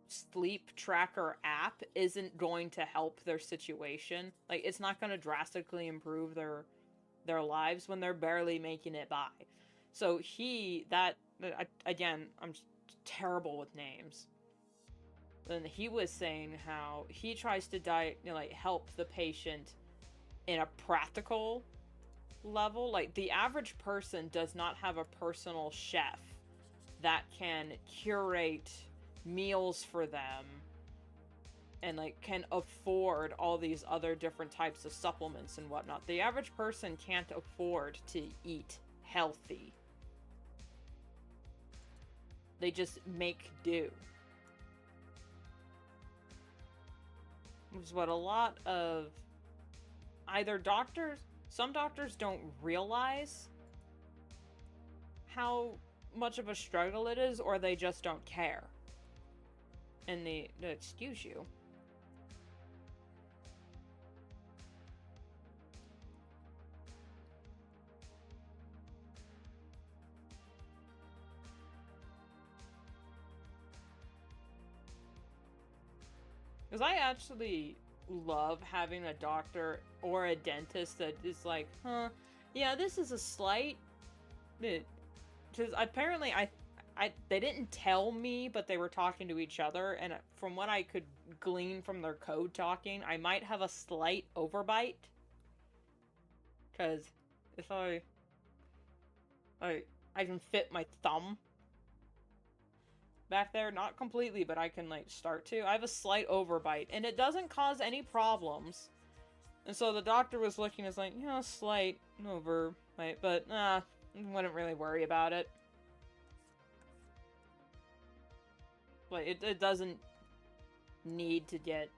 sleep tracker app isn't going to help their situation. Like, it's not going to drastically improve their lives when they're barely making it by. So again, I'm terrible with names. And he was saying how he tries to help the patient in a practical level. Like, the average person does not have a personal chef that can curate meals for them and like can afford all these other different types of supplements and whatnot. The average person can't afford to eat healthy. They just make do. Which is what a lot of either doctors, some doctors don't realize how much of a struggle it is, or they just don't care. And they excuse you. Because I actually love having a doctor or a dentist that is like, yeah, this is a slight... Because apparently they didn't tell me, but they were talking to each other, and from what I could glean from their code talking, I might have a slight overbite. Because if I can fit my thumb back there, not completely, but I can like start to. I have a slight overbite, and it doesn't cause any problems. And so the doctor was looking as like, slight overbite, but wouldn't really worry about it. Like it doesn't need to get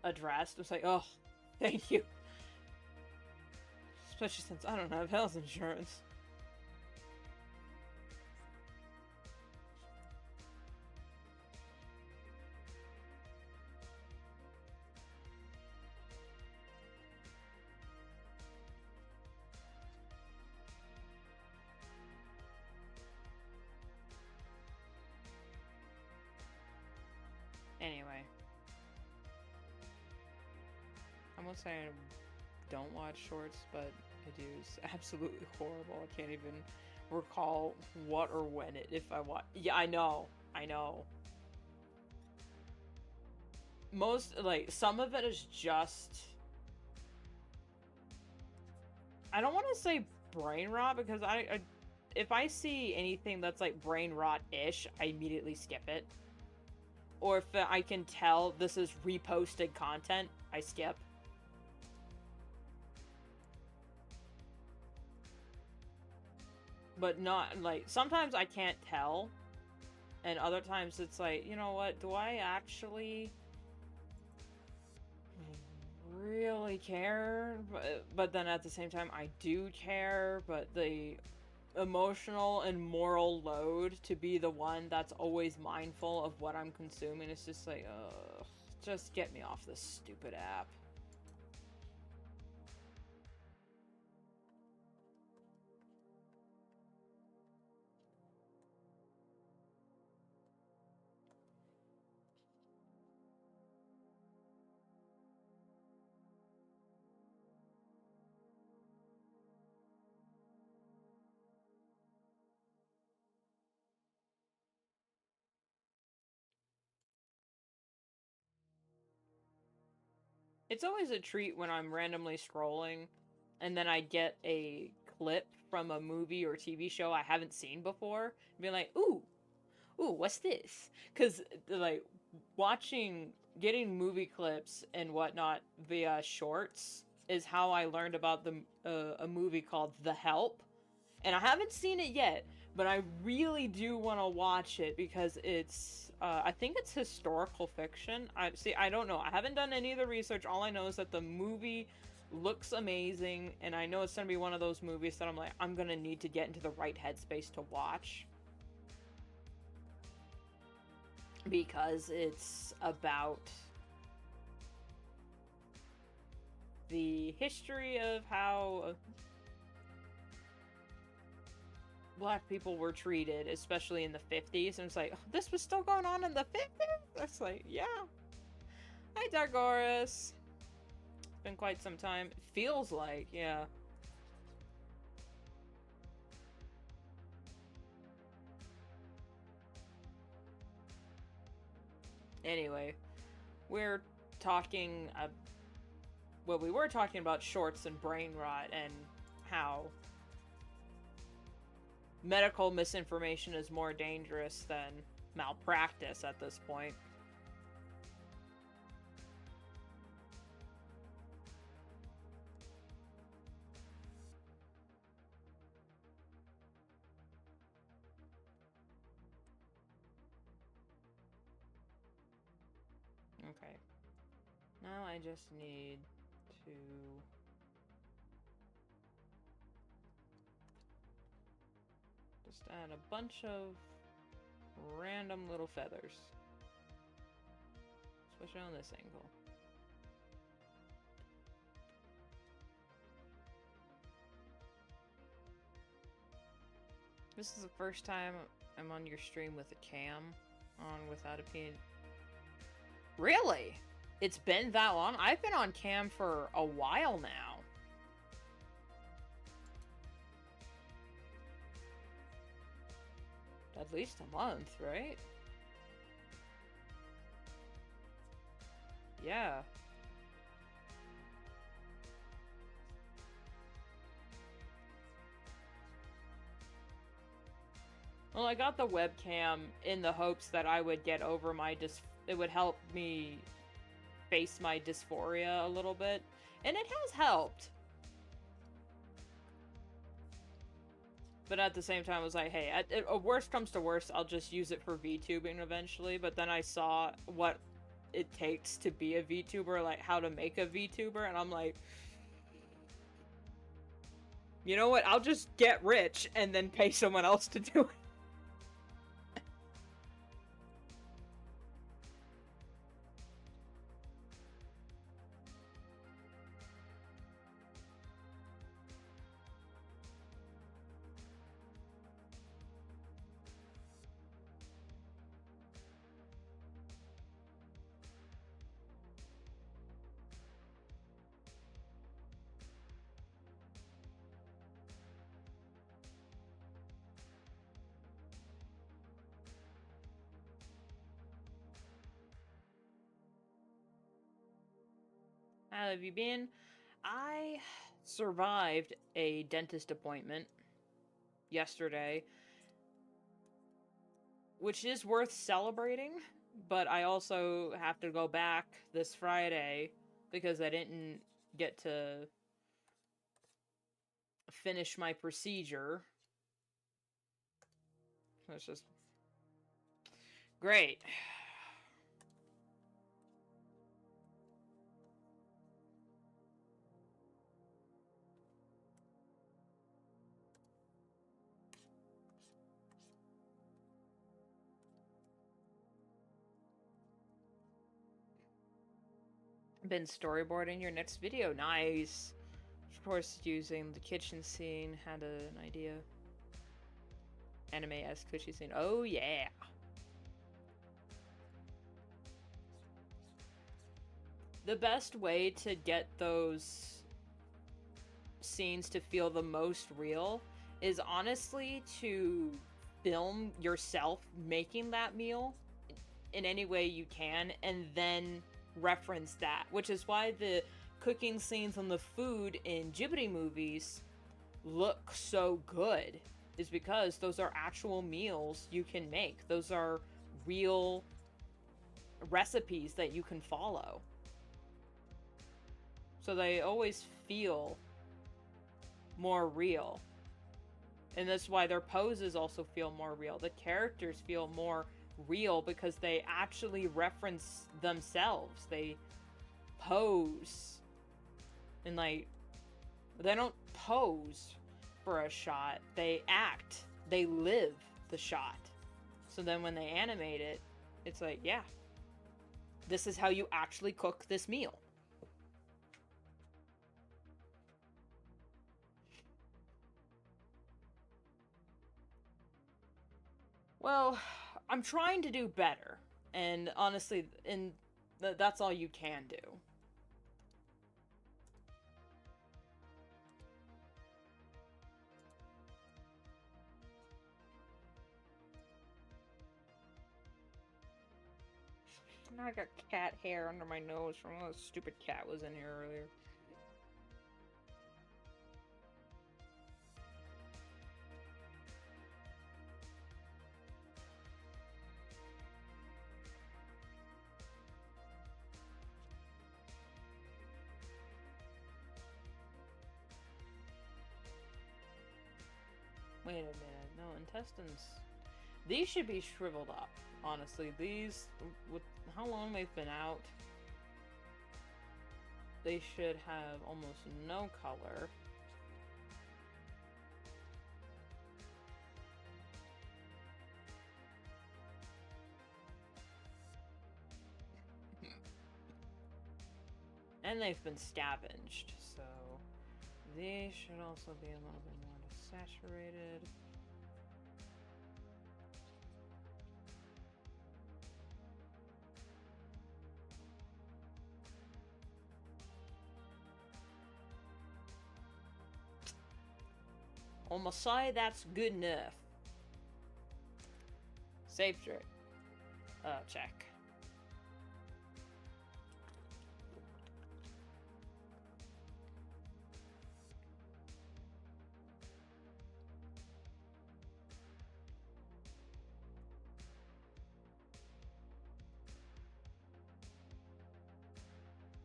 addressed. It's like, oh, thank you. Especially since I don't have health insurance. Anyway. I won't say I don't watch shorts, but it is absolutely horrible. I can't even recall what or when if I watch. Yeah, I know. Most, like, some of it is just... I don't want to say brain rot, because if I see anything that's, like, brain rot-ish, I immediately skip it. Or if I can tell this is reposted content, I skip. But not, like, sometimes I can't tell. And other times it's like, you know what, do I actually really care? But then at the same time, I do care, but the emotional and moral load to be the one that's always mindful of what I'm consuming, it's just like, just get me off this stupid app. It's always a treat when I'm randomly scrolling and then I get a clip from a movie or TV show I haven't seen before and be like, ooh, what's this? Because, like, getting movie clips and whatnot via shorts is how I learned about a movie called The Help. And I haven't seen it yet, but I really do want to watch it because it's... I think it's historical fiction. I don't know. I haven't done any of the research. All I know is that the movie looks amazing, and I know it's going to be one of those movies that I'm like, I'm going to need to get into the right headspace to watch. Because it's about the history of how Black people were treated, especially in the 50s, and it's like, oh, this was still going on in the 50s? It's like, yeah. Hi, Dargoris. It's been quite some time. It feels like, yeah. Anyway, we're talking, well, we were talking about shorts and brain rot and how medical misinformation is more dangerous than malpractice at this point. Okay. Now I just need to... just add a bunch of random little feathers. Especially on this angle. This is the first time I'm on your stream with a cam on without a PN. Really? It's been that long? I've been on cam for a while now. At least a month, right? Yeah. Well, I got the webcam in the hopes that I would get over my it would help me face my dysphoria a little bit, and it has helped. But at the same time, I was like, hey, worst comes to worst, I'll just use it for VTubing eventually. But then I saw what it takes to be a VTuber, like how to make a VTuber, and I'm like, you know what? I'll just get rich and then pay someone else to do it. How have you been? I survived a dentist appointment yesterday, which is worth celebrating, but I also have to go back this Friday because I didn't get to finish my procedure. It's just great. Been storyboarding your next video. Nice. Of course, using the kitchen scene. Had an idea. Anime-esque kitchen scene. Oh, yeah. The best way to get those scenes to feel the most real is honestly to film yourself making that meal in any way you can, and then reference that, which is why the cooking scenes on the food in Ghibli movies look so good, is because those are actual meals you can make. Those are real recipes that you can follow. So they always feel more real. And that's why their poses also feel more real. The characters feel more real because they actually reference themselves. They pose. And like, they don't pose for a shot. They act. They live the shot. So then when they animate it, it's like, yeah, this is how you actually cook this meal. Well, I'm trying to do better, and honestly, that's all you can do. Now I got cat hair under my nose from when a stupid cat was in here earlier. Wait a minute. No, intestines. These should be shriveled up, honestly. These, with how long they've been out, they should have almost no color. And they've been scavenged, so these should also be a little bit more desaturated. On my side, that's good enough. Safe trade. Check.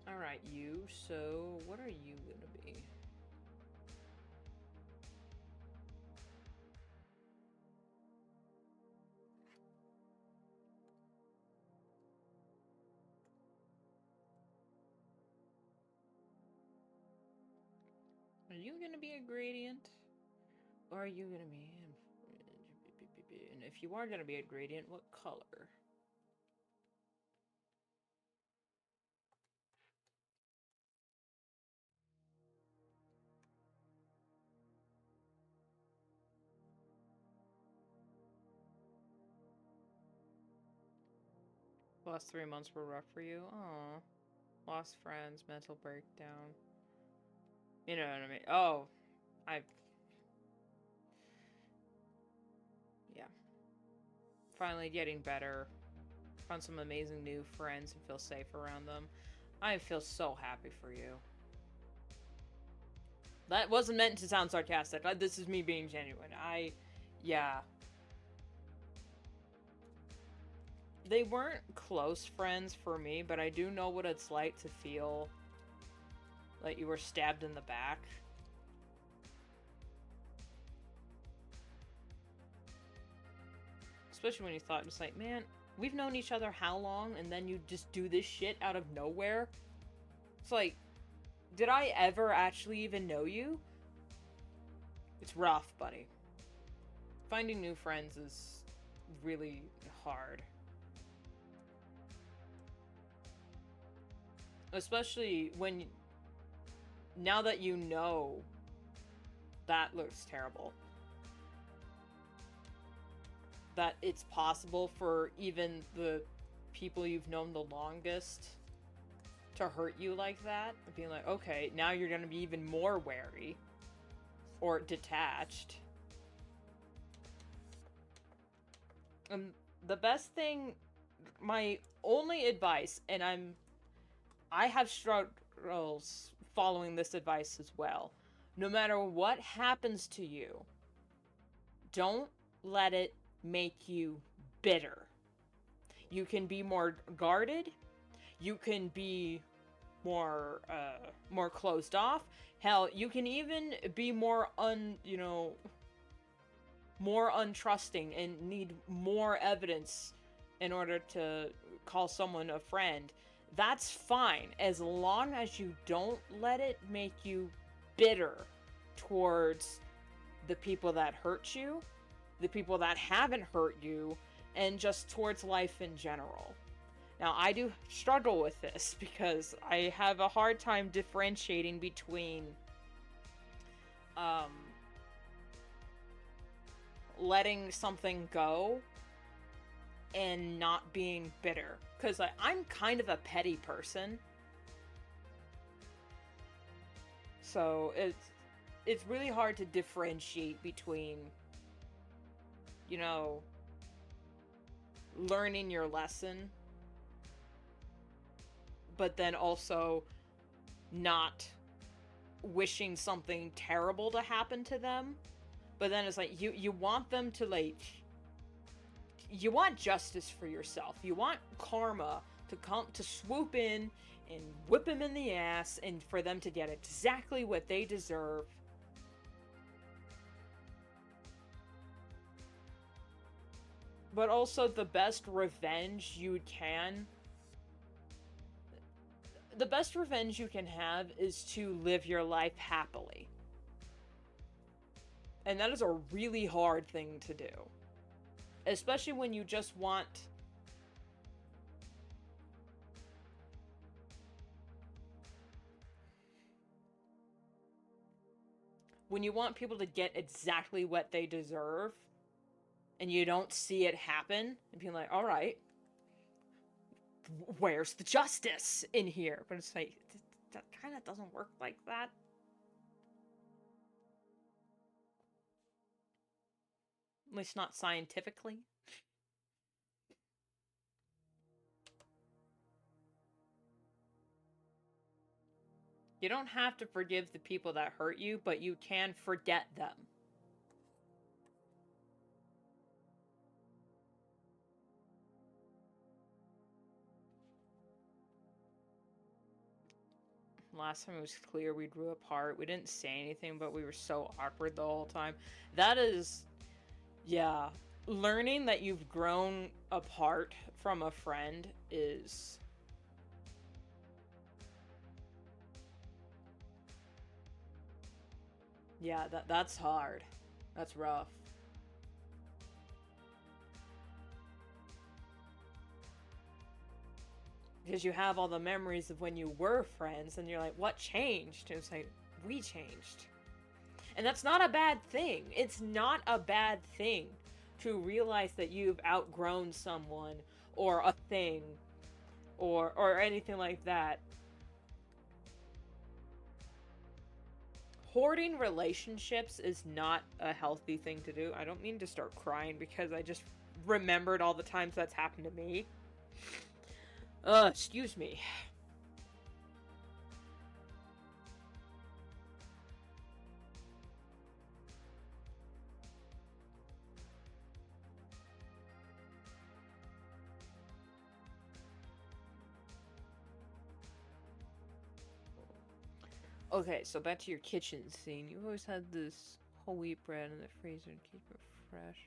Alright, you. So, what are you gonna be? Are you gonna be a gradient? Or are you gonna be... And if you are gonna be a gradient, what color? Last 3 months were rough for you? Aw. Lost friends, mental breakdown. You know what I mean? Oh, yeah. Finally getting better. Found some amazing new friends and feel safe around them. I feel so happy for you. That wasn't meant to sound sarcastic. This is me being genuine. Yeah. They weren't close friends for me, but I do know what it's like to feel like you were stabbed in the back. Especially when you thought, just like, man, we've known each other how long, and then you just do this shit out of nowhere? It's like, did I ever actually even know you? It's rough, buddy. Finding new friends is really hard. Especially when, now that you know that looks terrible, that it's possible for even the people you've known the longest to hurt you like that, being like, okay, now you're gonna be even more wary or detached. And the best thing, my only advice, and I have struggles following this advice as well. No matter what happens to you, don't let it make you bitter. You can be more guarded. You can be more closed off. Hell, you can even be more more untrusting and need more evidence in order to call someone a friend. That's fine, as long as you don't let it make you bitter towards the people that hurt you, the people that haven't hurt you, and just towards life in general. Now, I do struggle with this because I have a hard time differentiating between letting something go and not being bitter. Because I'm kind of a petty person. So it's really hard to differentiate between, you know, learning your lesson, but then also not wishing something terrible to happen to them. But then it's like, you want them to, like, you want justice for yourself. You want karma to come, to swoop in and whip them in the ass, and for them to get exactly what they deserve. But also the best revenge you can... The best revenge you can have is to live your life happily. And that is a really hard thing to do. Especially when you just want... When you want people to get exactly what they deserve, and you don't see it happen, and being like, alright, where's the justice in here? But it's like, that kind of doesn't work like that. At least not scientifically. You don't have to forgive the people that hurt you, but you can forget them. Last time it was clear we grew apart. We didn't say anything, but we were so awkward the whole time. That is... Yeah. Learning that you've grown apart from a friend is... Yeah, that's hard. That's rough. Because you have all the memories of when you were friends, and you're like, what changed? And it's like, we changed. And that's not a bad thing. It's not a bad thing to realize that you've outgrown someone, or a thing, or anything like that. Hoarding relationships is not a healthy thing to do. I don't mean to start crying because I just remembered all the times that's happened to me. Excuse me. Okay, so back to your kitchen scene. You always had this whole wheat bread in the freezer to keep it fresh.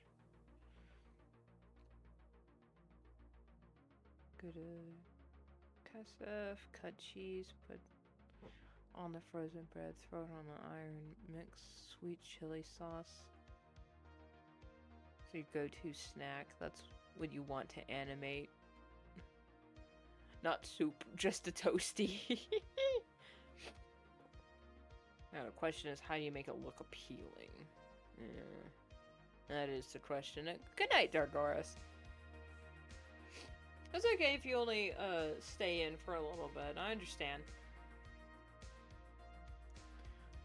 Good, Kasef, cut cheese, put on the frozen bread, throw it on the iron, mix sweet chili sauce. So your go-to snack, that's what you want to animate. Not soup, just a toasty. Now the question is, how do you make it look appealing? Yeah, that is the question. Good night, Dargoris. It's okay if you only stay in for a little bit. I understand.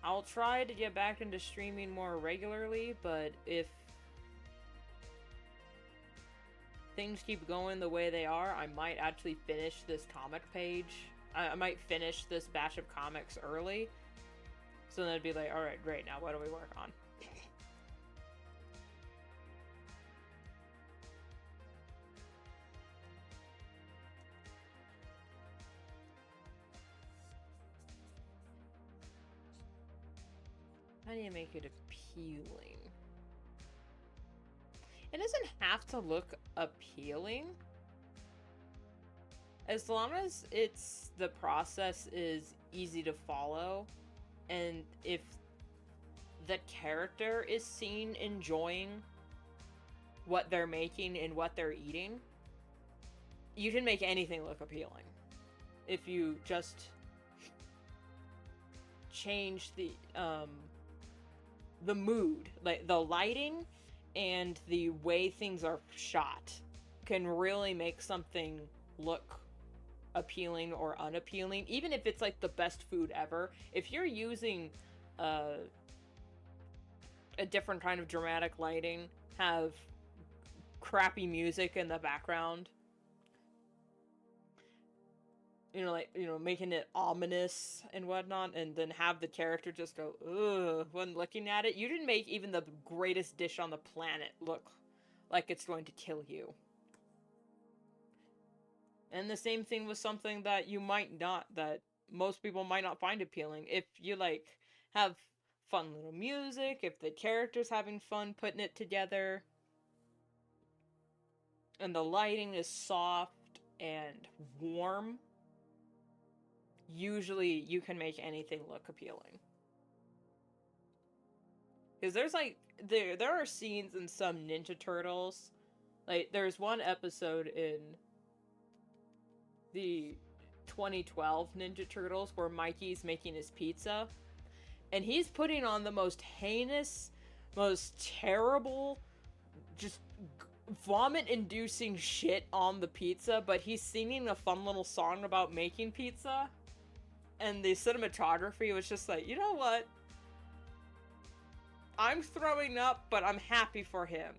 I'll try to get back into streaming more regularly, but if things keep going the way they are, I might actually finish this comic page. I might finish this batch of comics early. So then it'd be like, alright, great, now what do we work on? How do you make it appealing? It doesn't have to look appealing. As long as the process is easy to follow, and if the character is seen enjoying what they're making and what they're eating, you can make anything look appealing. If you just change the mood, like the lighting and the way things are shot can really make something look appealing or unappealing, even if it's like the best food ever. If you're using a different kind of dramatic lighting, have crappy music in the background, making it ominous and whatnot, and then have the character just go, ugh, when looking at it, you didn't make even the greatest dish on the planet look like it's going to kill you. And the same thing with something that that most people might not find appealing. If you, have fun little music, if the character's having fun putting it together, and the lighting is soft and warm, usually you can make anything look appealing. Because there's like, there are scenes in some Ninja Turtles. Like, there's one episode in the 2012 Ninja Turtles where Mikey's making his pizza. And he's putting on the most heinous, most terrible, just vomit-inducing shit on the pizza, but he's singing a fun little song about making pizza. And the cinematography was just like, you know what? I'm throwing up, but I'm happy for him.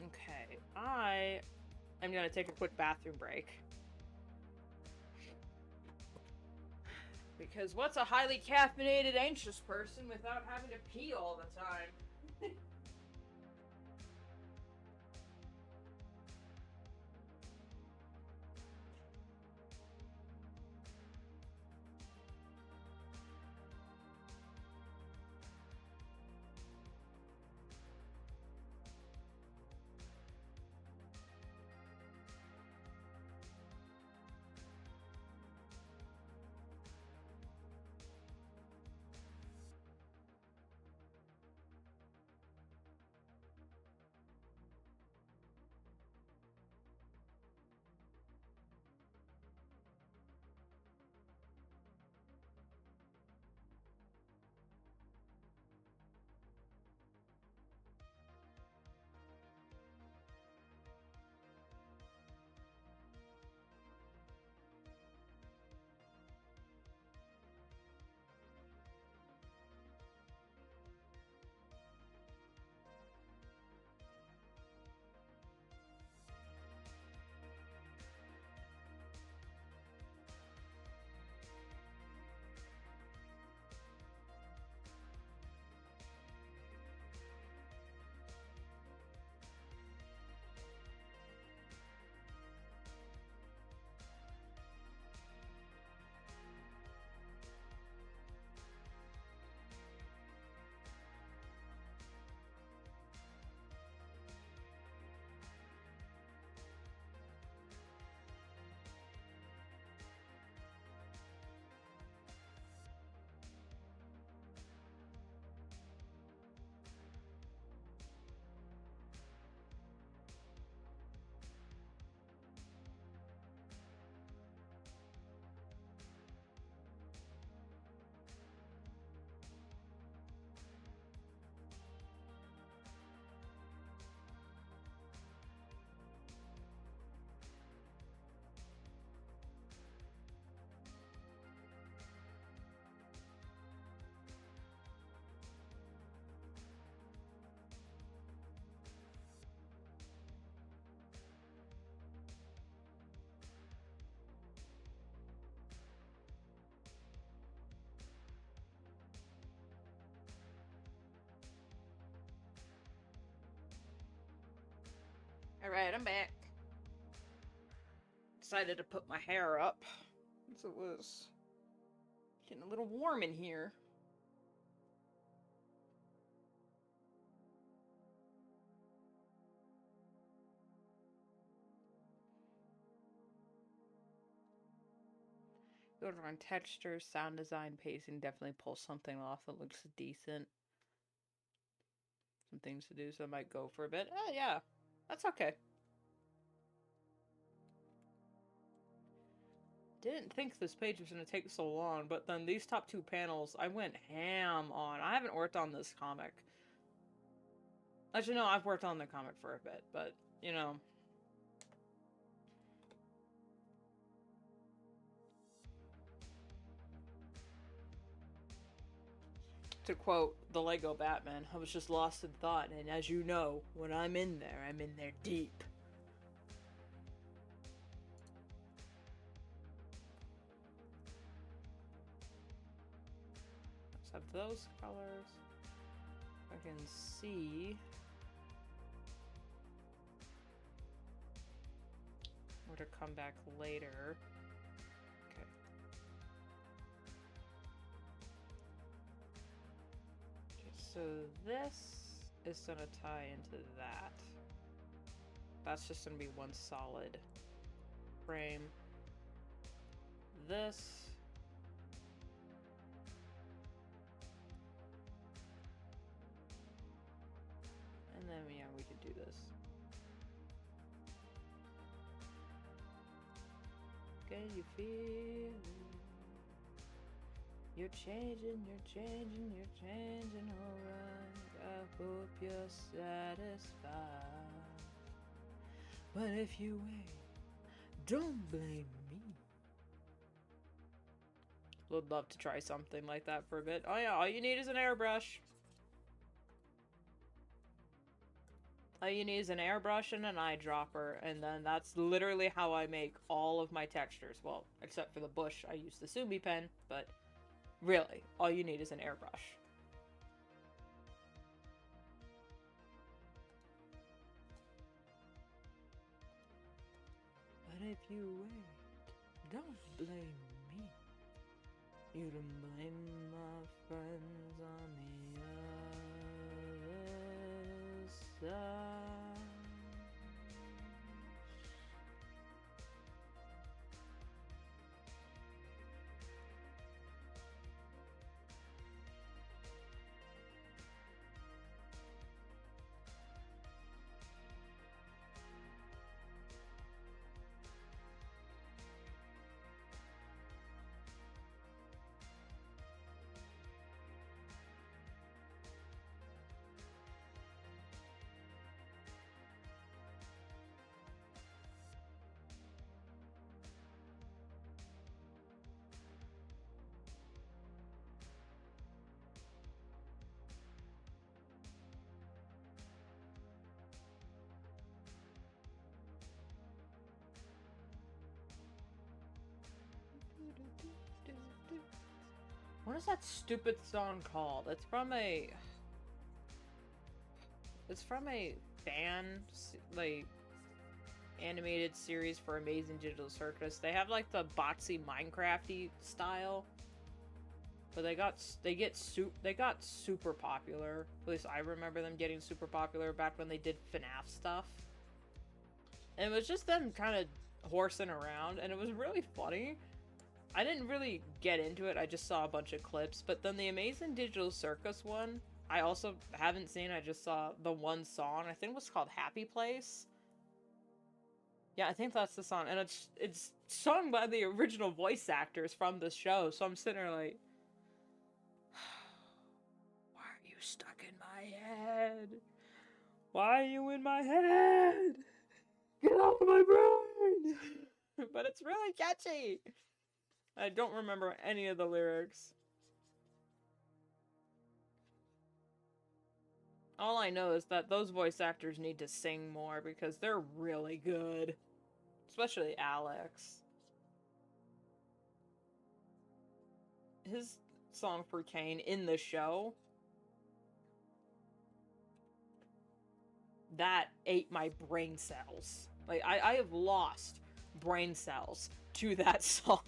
Okay, I am gonna take a quick bathroom break. Because what's a highly caffeinated, anxious person without having to pee all the time? Alright, I'm back. Decided to put my hair up, since it was getting a little warm in here. Go on texture, sound design, pacing, definitely pull something off that looks decent. Some things to do, so I might go for a bit. Oh, yeah. That's okay. Didn't think this page was going to take so long, but then these top two panels, I went ham on. I haven't worked on this comic. Actually, no, I've worked on the comic for a bit, but, you know. To quote the Lego Batman, I was just lost in thought, and as you know, when I'm in there deep. Let's have those colors. I can see where to come back later. Okay. So this is gonna tie into that. That's just gonna be one solid frame. This. And then, yeah, we could do this. Can you feel it? You're changing, alright. I hope you're satisfied. But if you wait, don't blame me. Would love to try something like that for a bit. Oh yeah, all you need is an airbrush. All you need is an airbrush and an eyedropper, and then that's literally how I make all of my textures. Well, except for the bush, I use the Sumi pen, but really, all you need is an airbrush. But if you wait, don't blame me. You don't blame my friends on the other side. What is that stupid song called? It's from a fan, like, animated series for Amazing Digital Circus. They have, like, the boxy Minecrafty style. But they got super popular. At least I remember them getting super popular back when they did FNAF stuff. And it was just them kind of horsing around, and it was really funny. I didn't really get into it, I just saw a bunch of clips, but then the Amazing Digital Circus one, I also haven't seen, I just saw the one song, I think it was called Happy Place. Yeah, I think that's the song, and it's sung by the original voice actors from the show, so I'm sitting there like, why are you stuck in my head? Why are you in my head? Get out of my brain! But it's really catchy! I don't remember any of the lyrics. All I know is that those voice actors need to sing more because they're really good. Especially Alex. His song for Kane in the show, that ate my brain cells. Like, I have lost brain cells to that song.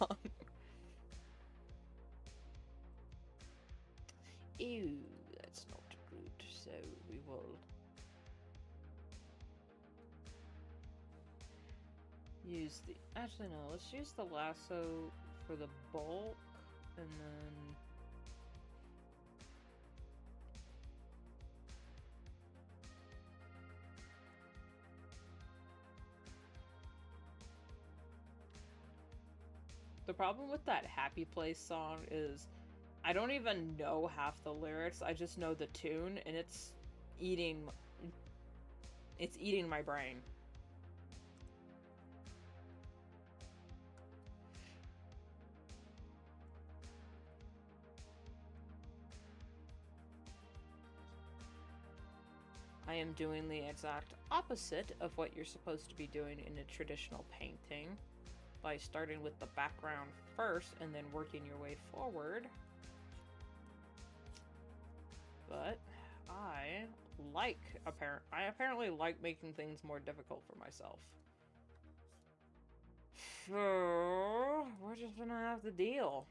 Ew, that's not good, so we will use the... Actually, no, let's use the lasso for the bulk, and then... The problem with that Happy Place song is I don't even know half the lyrics, I just know the tune, and it's eating my brain. I am doing the exact opposite of what you're supposed to be doing in a traditional painting, by starting with the background first and then working your way forward. But I apparently like making things more difficult for myself. So we're just gonna have to deal.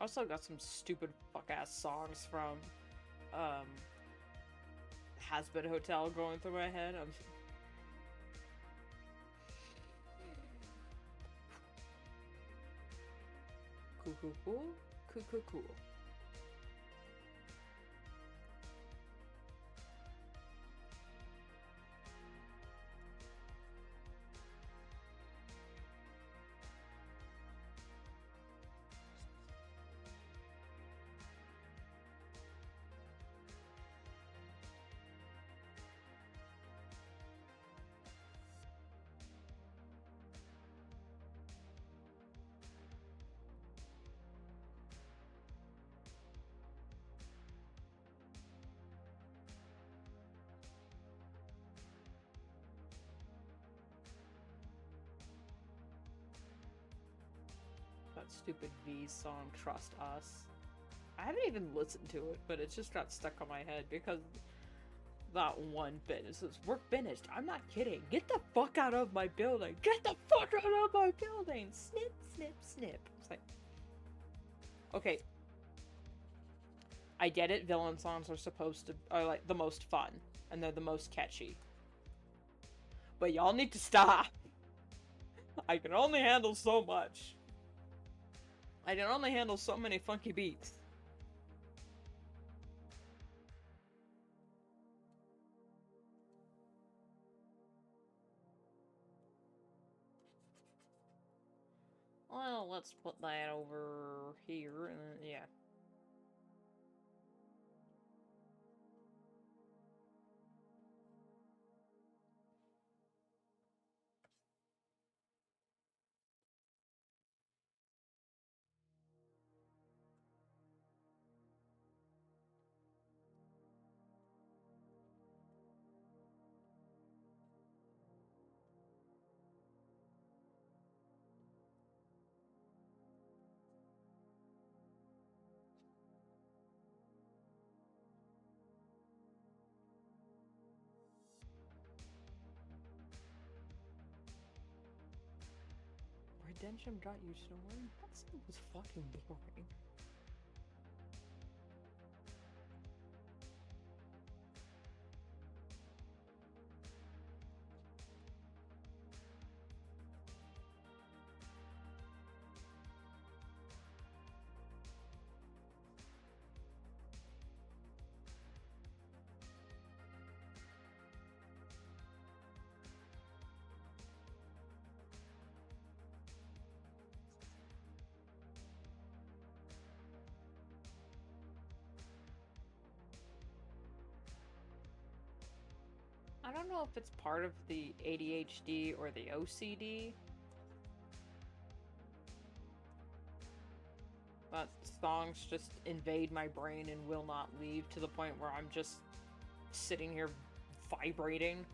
Also got some stupid fuck-ass songs from, Has-Been Hotel going through my head. Cool, cool, cool. Cool, cool, cool. That stupid V song, Trust Us. I haven't even listened to it, but it just got stuck on my head because that one bit. It says, "We're finished." I'm not kidding. Get the fuck out of my building. Get the fuck out of my building. Snip, snip, snip. It's like, okay. I get it. Villain songs are like the most fun and they're the most catchy. But y'all need to stop. I can only handle so much. I can only handle so many funky beats. Well, let's put that over here, and then, yeah. Redemption got you snoring? That song was fucking boring. I don't know if it's part of the ADHD or the OCD. But songs just invade my brain and will not leave to the point where I'm just sitting here vibrating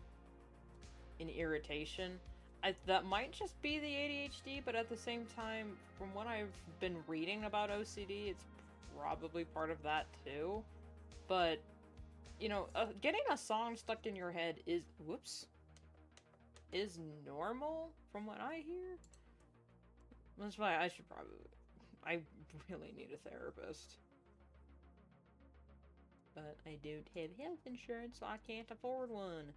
in irritation. That might just be the ADHD, but at the same time, from what I've been reading about OCD, it's probably part of that too. But, you know, getting a song stuck in your head is normal from what I hear. That's why I should probably... I really need a therapist. But I don't have health insurance, so I can't afford one.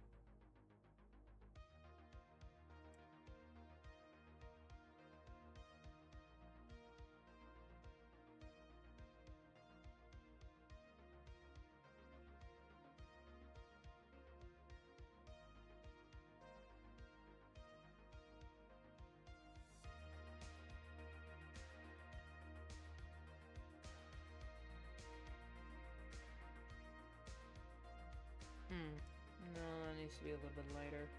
No, that needs to be a little bit lighter.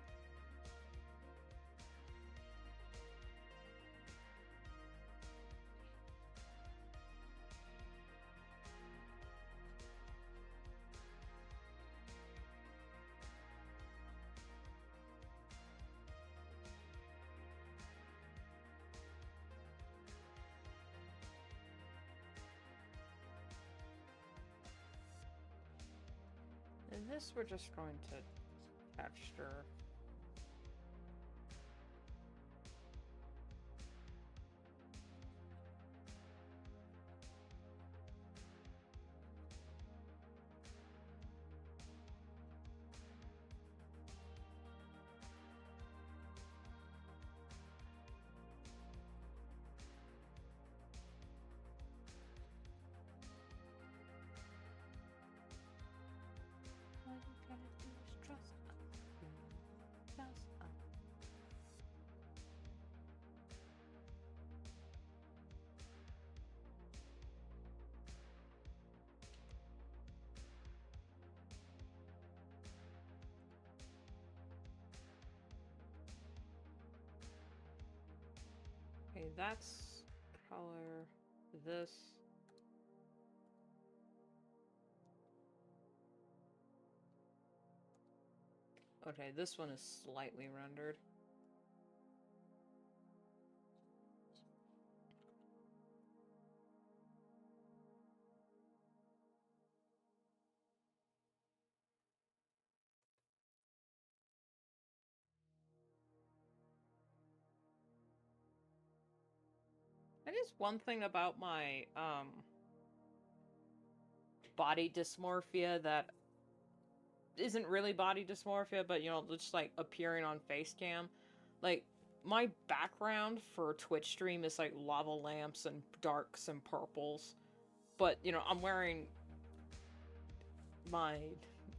And this we're just going to texture. Okay, that's color this. Okay, this one is slightly rendered. That is one thing about my body dysmorphia that isn't really body dysmorphia, but you know, just like appearing on face cam. Like, my background for Twitch stream is like lava lamps and darks and purples. But, you know, I'm wearing my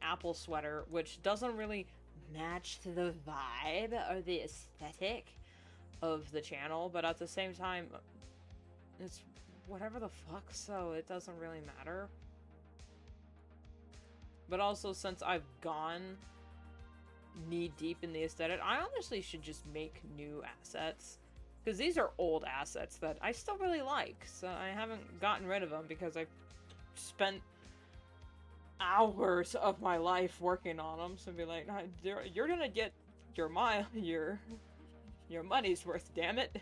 apple sweater, which doesn't really match to the vibe or the aesthetic of the channel, but at the same time, it's whatever the fuck, so it doesn't really matter. But also, since I've gone knee-deep in the aesthetic, I honestly should just make new assets. Because these are old assets that I still really like, so I haven't gotten rid of them because I've spent hours of my life working on them, so be like, you're gonna get your money's worth, damn it.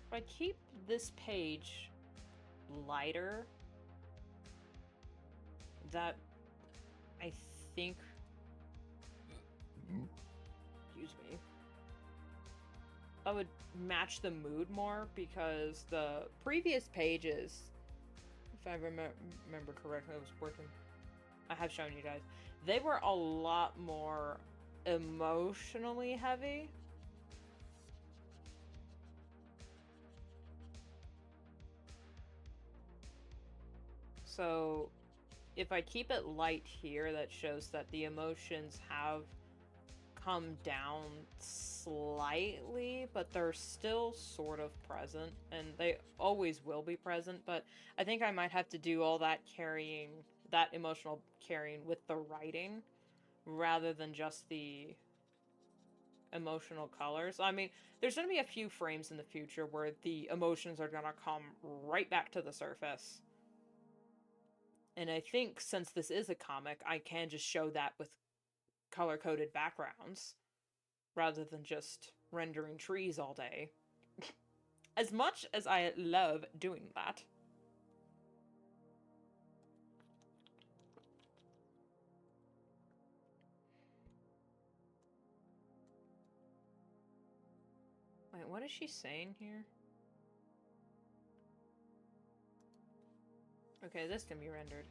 If I keep this page lighter, that I think, excuse me, I would match the mood more, because the previous pages, if I remember correctly, I was working, I have shown you guys, they were a lot more emotionally heavy. So if I keep it light here, that shows that the emotions have come down slightly, but they're still sort of present, and they always will be present, but I think I might have to do all that carrying, that emotional carrying with the writing, rather than just the emotional colors. I mean, there's going to be a few frames in the future where the emotions are going to come right back to the surface. And I think since this is a comic, I can just show that with color-coded backgrounds, rather than just rendering trees all day. As much as I love doing that. Wait, what is she saying here? Okay, this can be rendered.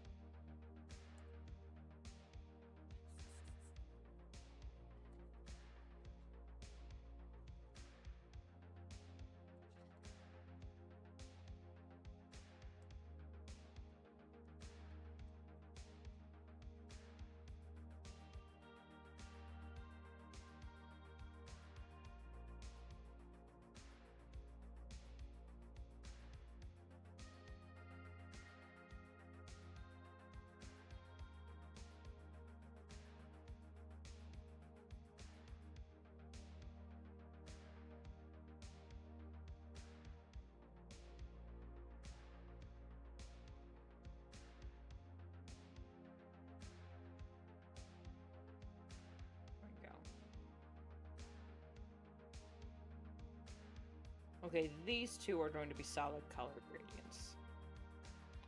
Okay, these two are going to be solid color gradients.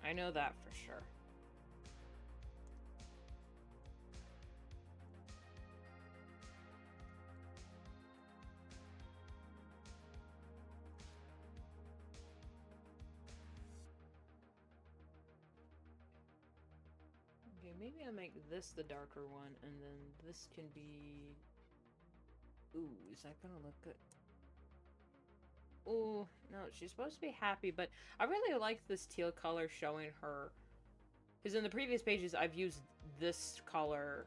I know that for sure. Okay, maybe I'll make this the darker one, and then this can be... Ooh, is that gonna look good? Ooh, no, she's supposed to be happy, but I really like this teal color showing her. Because in the previous pages, I've used this color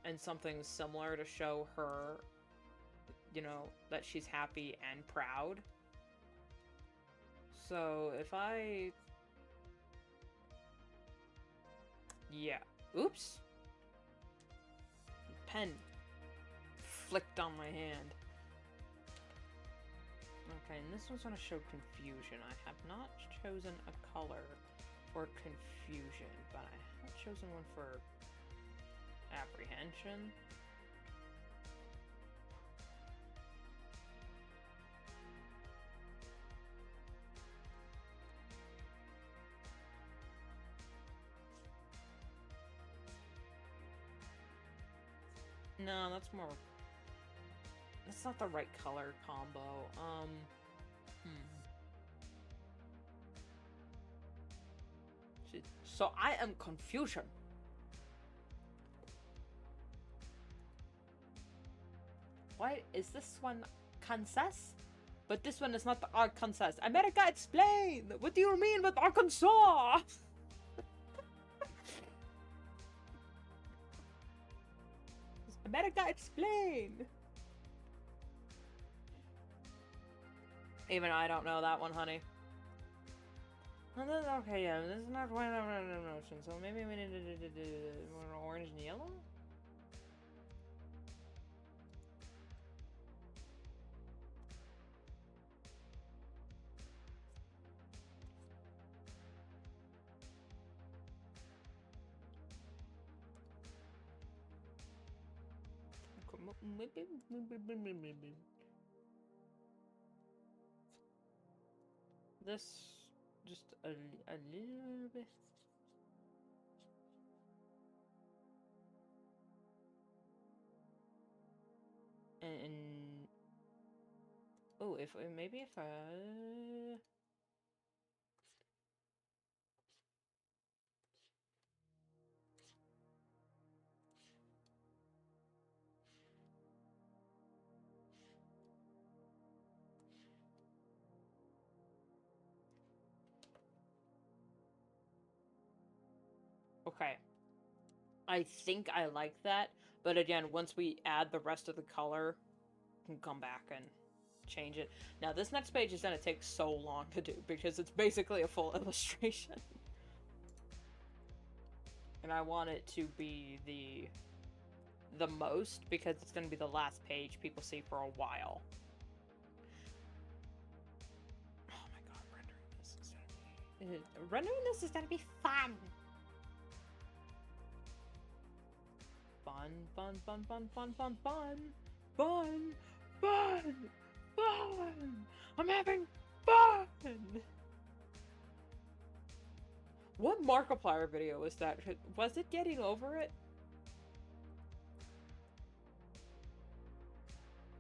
and something similar to show her, you know, that she's happy and proud. So, if I... Yeah. Oops! Pen flicked on my hand. Okay, and this one's gonna show confusion. I have not chosen a color for confusion, but I have chosen one for apprehension. No, that's more... That's not the right color combo. So I am confusion. Why is this one Kansas? But this one is not Arkansas. America, explain! What do you mean with Arkansas? America, explain! Even I don't know that one, honey. Okay, yeah, this is not one of our notion, so maybe we need to do orange and yellow? This just a little bit. And oh, if maybe if I okay. I think I like that, but again, once we add the rest of the color, we can come back and change it. Now, this next page is going to take so long to do, because it's basically a full illustration. And I want it to be the most, because it's going to be the last page people see for a while. Oh my god, rendering this is going to be fun! Fun, fun, fun, fun, fun, fun, fun, fun, fun, fun! I'm having fun! What Markiplier video was that? Was it getting over it?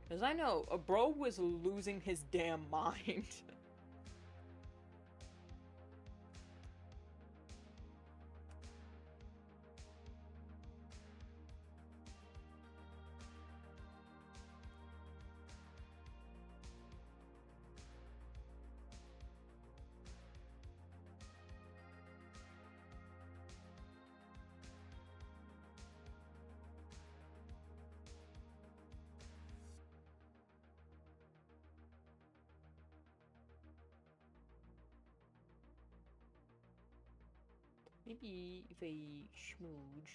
Because I know, a bro was losing his damn mind. Maybe if I smooch.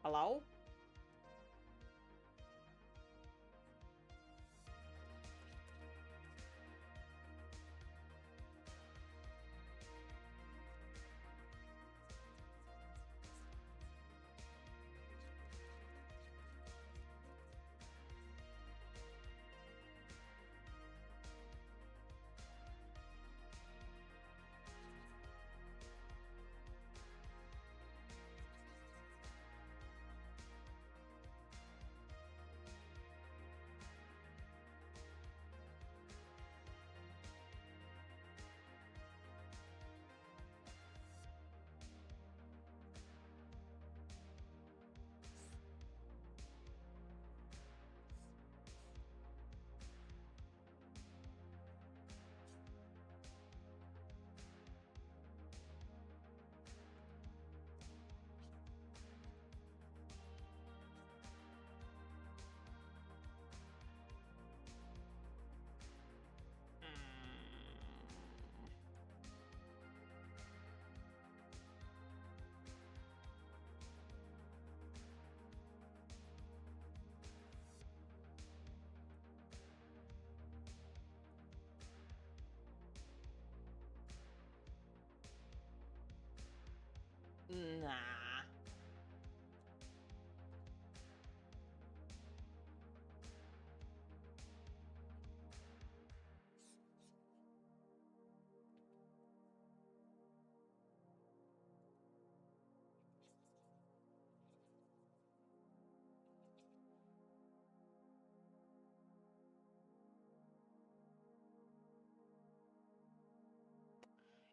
Hello? Nah.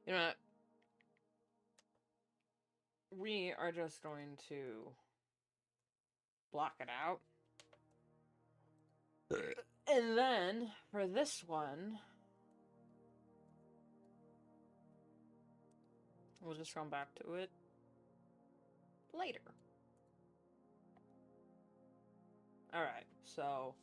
You know what? We are just going to block it out. And then, for this one, we'll just come back to it later. Alright, so...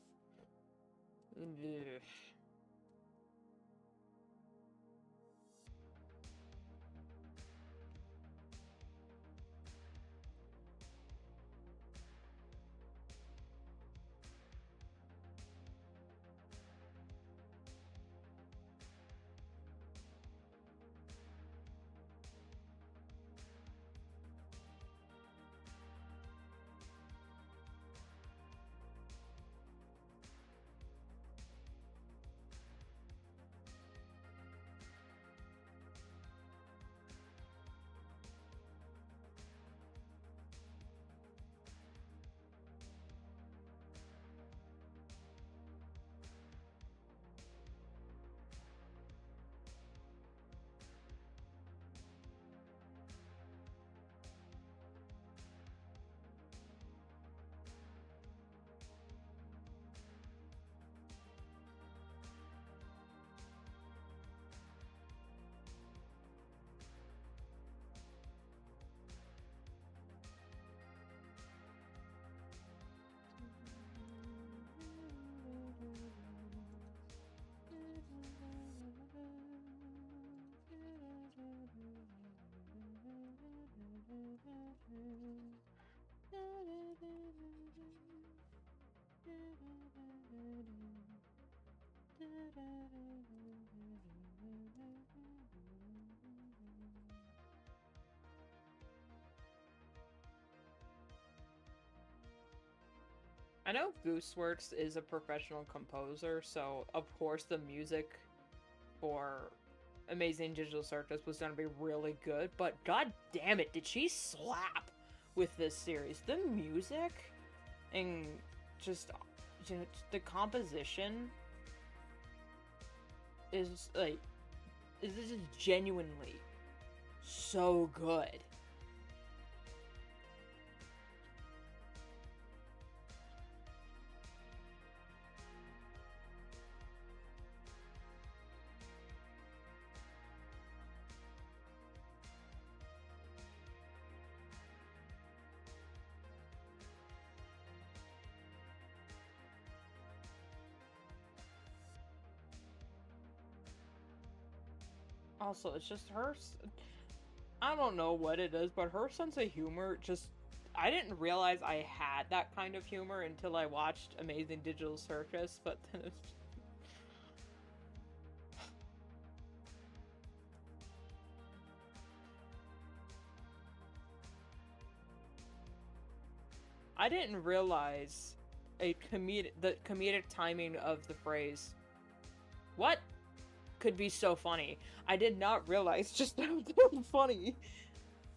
I know Gooseworks is a professional composer, so of course the music for Amazing Digital Circus was gonna be really good, but god damn it, did she slap with this series. The music and just, you know, the composition is like, this is genuinely so good. Also, it's just her. I don't know what it is, but her sense of humor just. I didn't realize I had that kind of humor until I watched Amazing Digital Circus, but then it's. I didn't realize the comedic timing of the phrase, "What?" could be so funny. I did not realize just how funny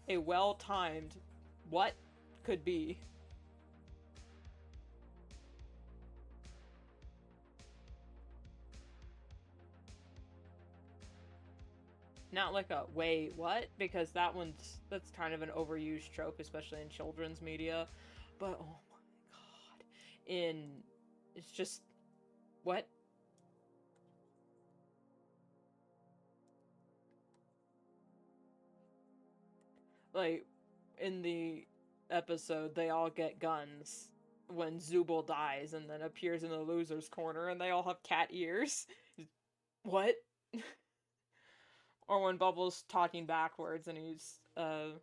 a well-timed "what" could be. Not like a "wait, what?" because that's kind of an overused trope, especially in children's media. But oh my god. It's just, what? Like, in the episode, they all get guns when Zubul dies and then appears in the loser's corner and they all have cat ears. What? Or when Bubble's talking backwards and he's, I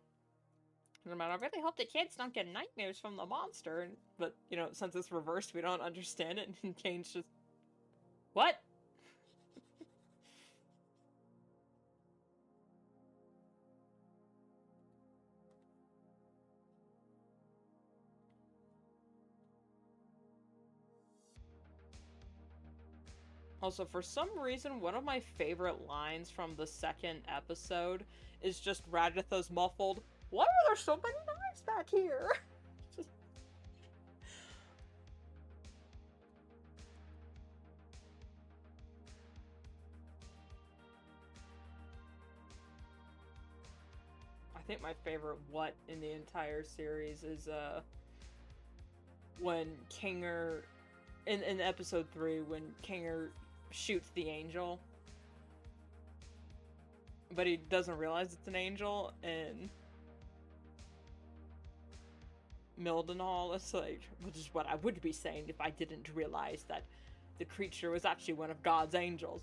really hope the kids don't get nightmares from the monster. But, you know, since it's reversed, we don't understand it, and Kane's just, what? Also, for some reason, one of my favorite lines from the second episode is just Ragatha's muffled, "Why are there so many knives back here?" Just... I think my favorite what in the entire series is, when Kinger, in episode 3, when Kinger shoots the angel. But he doesn't realize it's an angel, and Mildenhall is like, which is what I would be saying if I didn't realize that the creature was actually one of God's angels.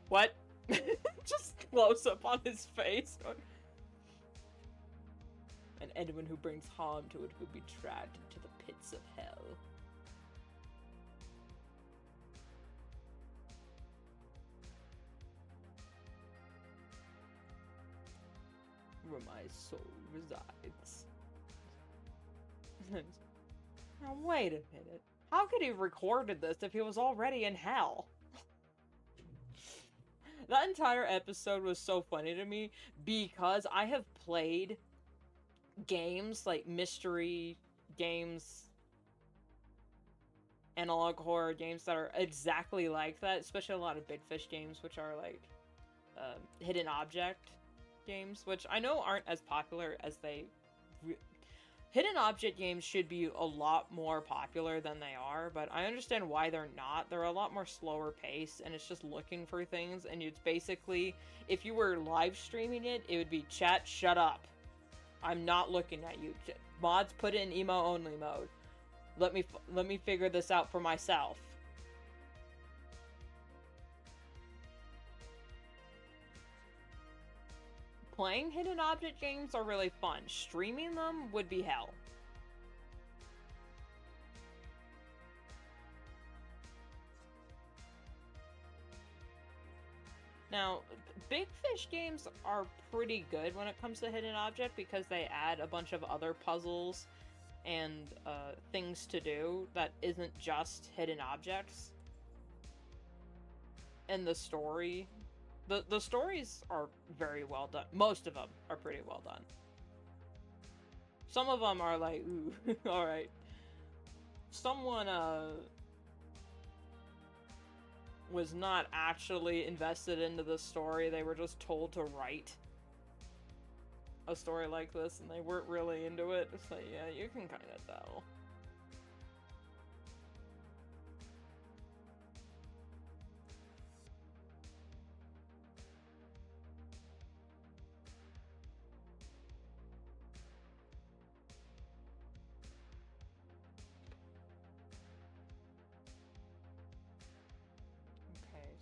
What? Just close up on his face. And anyone who brings harm to it will be dragged into the pits of hell. Where my soul resides. Now wait a minute. How could he have recorded this if he was already in hell? That entire episode was so funny to me because I have played games, like mystery games, analog horror games that are exactly like that, especially a lot of Big Fish games, which are like hidden object games, which I know aren't as popular as they... Hidden object games should be a lot more popular than they are, but I understand why they're not. They're a lot more slower paced, and it's just looking for things, and it's basically, if you were live streaming it, it would be, chat, shut up. I'm not looking at you. Mods, put it in emo only mode. Let me figure this out for myself. Playing hidden object games are really fun. Streaming them would be hell. Now, Big Fish games are pretty good when it comes to hidden object because they add a bunch of other puzzles and things to do that isn't just hidden objects. And the story... The stories are very well done. Most of them are pretty well done. Some of them are like, ooh, alright. Someone, was not actually invested into the story. They were just told to write a story like this, and they weren't really into it. It's like, yeah, you can kind of tell.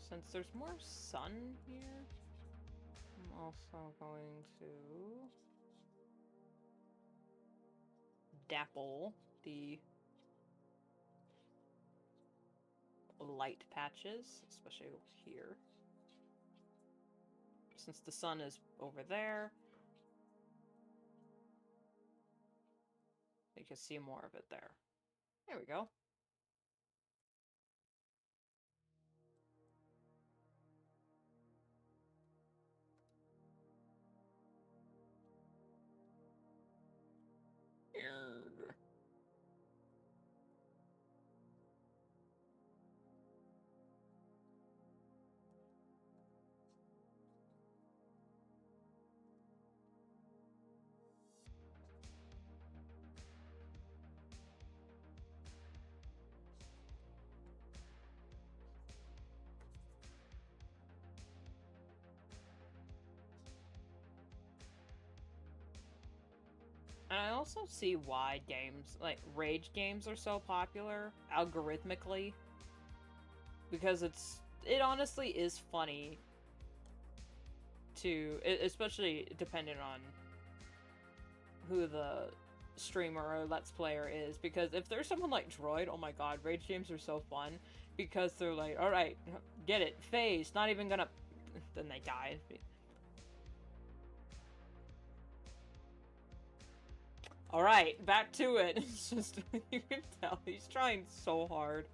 Since there's more sun here, I'm also going to dapple the light patches, especially over here. Since the sun is over there, you can see more of it there. There we go. And I also see why games, like rage games, are so popular, algorithmically. Because it honestly is funny to, especially depending on who the streamer or Let's Player is. Because if there's someone like Droid, oh my god, rage games are so fun. Because they're like, alright, get it, phase, not even gonna... Then they die. Alright, back to it. It's just, you can tell, he's trying so hard.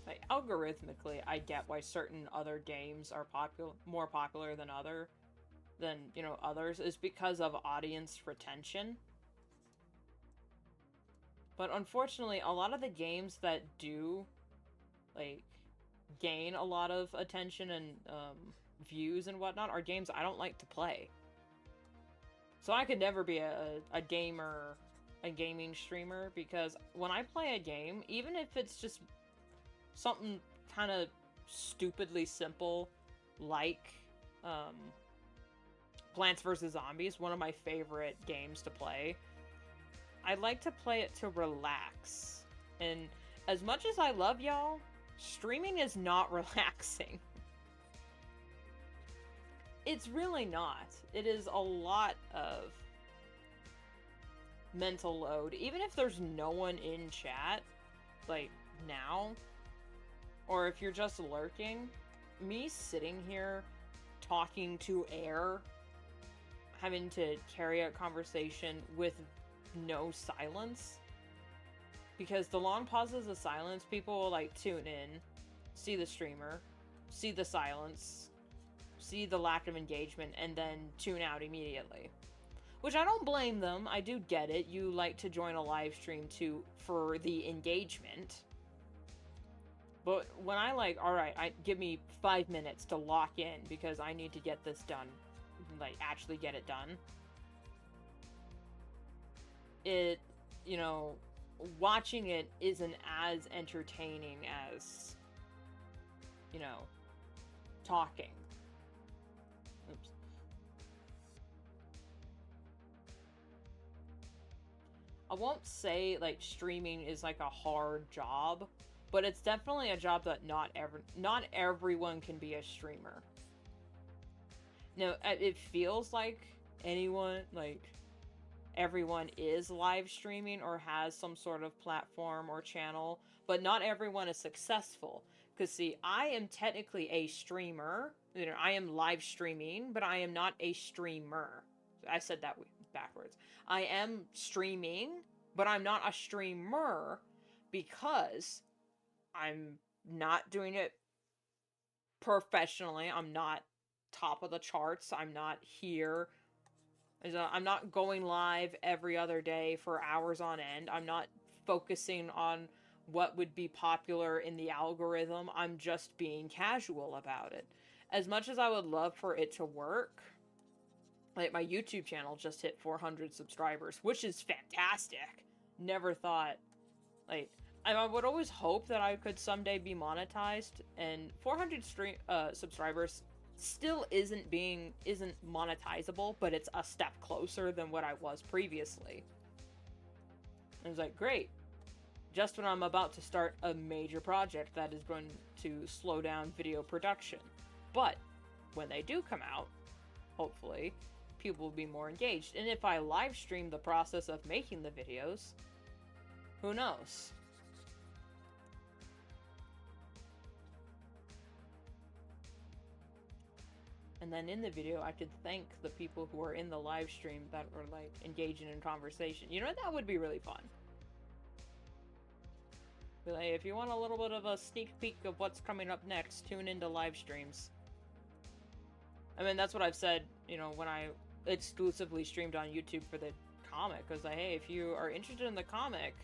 like, algorithmically, I get why certain other games are more popular than you know, others, is because of audience retention. But unfortunately, a lot of the games that do, like, gain a lot of attention and views and whatnot are games I don't like to play. So I could never be a gamer, a gaming streamer, because when I play a game, even if it's just something kind of stupidly simple, like Plants vs. Zombies, one of my favorite games to play, I like to play it to relax. And as much as I love y'all, streaming is not relaxing. It's really not. It is a lot of mental load. Even if there's no one in chat, like now, or if you're just lurking, me sitting here talking to air, having to carry a conversation with no silence, because the long pauses of silence, people will like tune in, see the streamer, see the silence, see the lack of engagement, and then tune out immediately. Which I don't blame them. I do get it. You like to join a live stream for the engagement. But when I like, alright, give me 5 minutes to lock in because I need to get this done, like actually get it done. It, you know, watching it isn't as entertaining as, you know, talking. Oops. I won't say, like, streaming is, like, a hard job, but it's definitely a job that not everyone can be a streamer. Now, it feels like everyone is live streaming or has some sort of platform or channel, but not everyone is successful. Because, see, I am technically a streamer. You know, I am live streaming, but I am not a streamer. I said that backwards. I am streaming, but I'm not a streamer because I'm not doing it professionally. I'm not top of the charts. I'm not here. I'm not going live every other day for hours on end. I'm not focusing on what would be popular in the algorithm. I'm just being casual about it. As much as I would love for it to work, like, my YouTube channel just hit 400 subscribers, which is fantastic. Never thought, like, I would always hope that I could someday be monetized, and 400 subscribers still isn't monetizable, but it's a step closer than what I was previously. And it's like, great. Just when I'm about to start a major project that is going to slow down video production. But when they do come out, hopefully, people will be more engaged. And if I live stream the process of making the videos, who knows? And then in the video, I could thank the people who are in the live stream that were, like, engaging in conversation. You know, that would be really fun. But, like, if you want a little bit of a sneak peek of what's coming up next, tune into live streams. I mean, that's what I've said, you know, when I exclusively streamed on YouTube for the comic. Because, like, hey, if you are interested in the comic,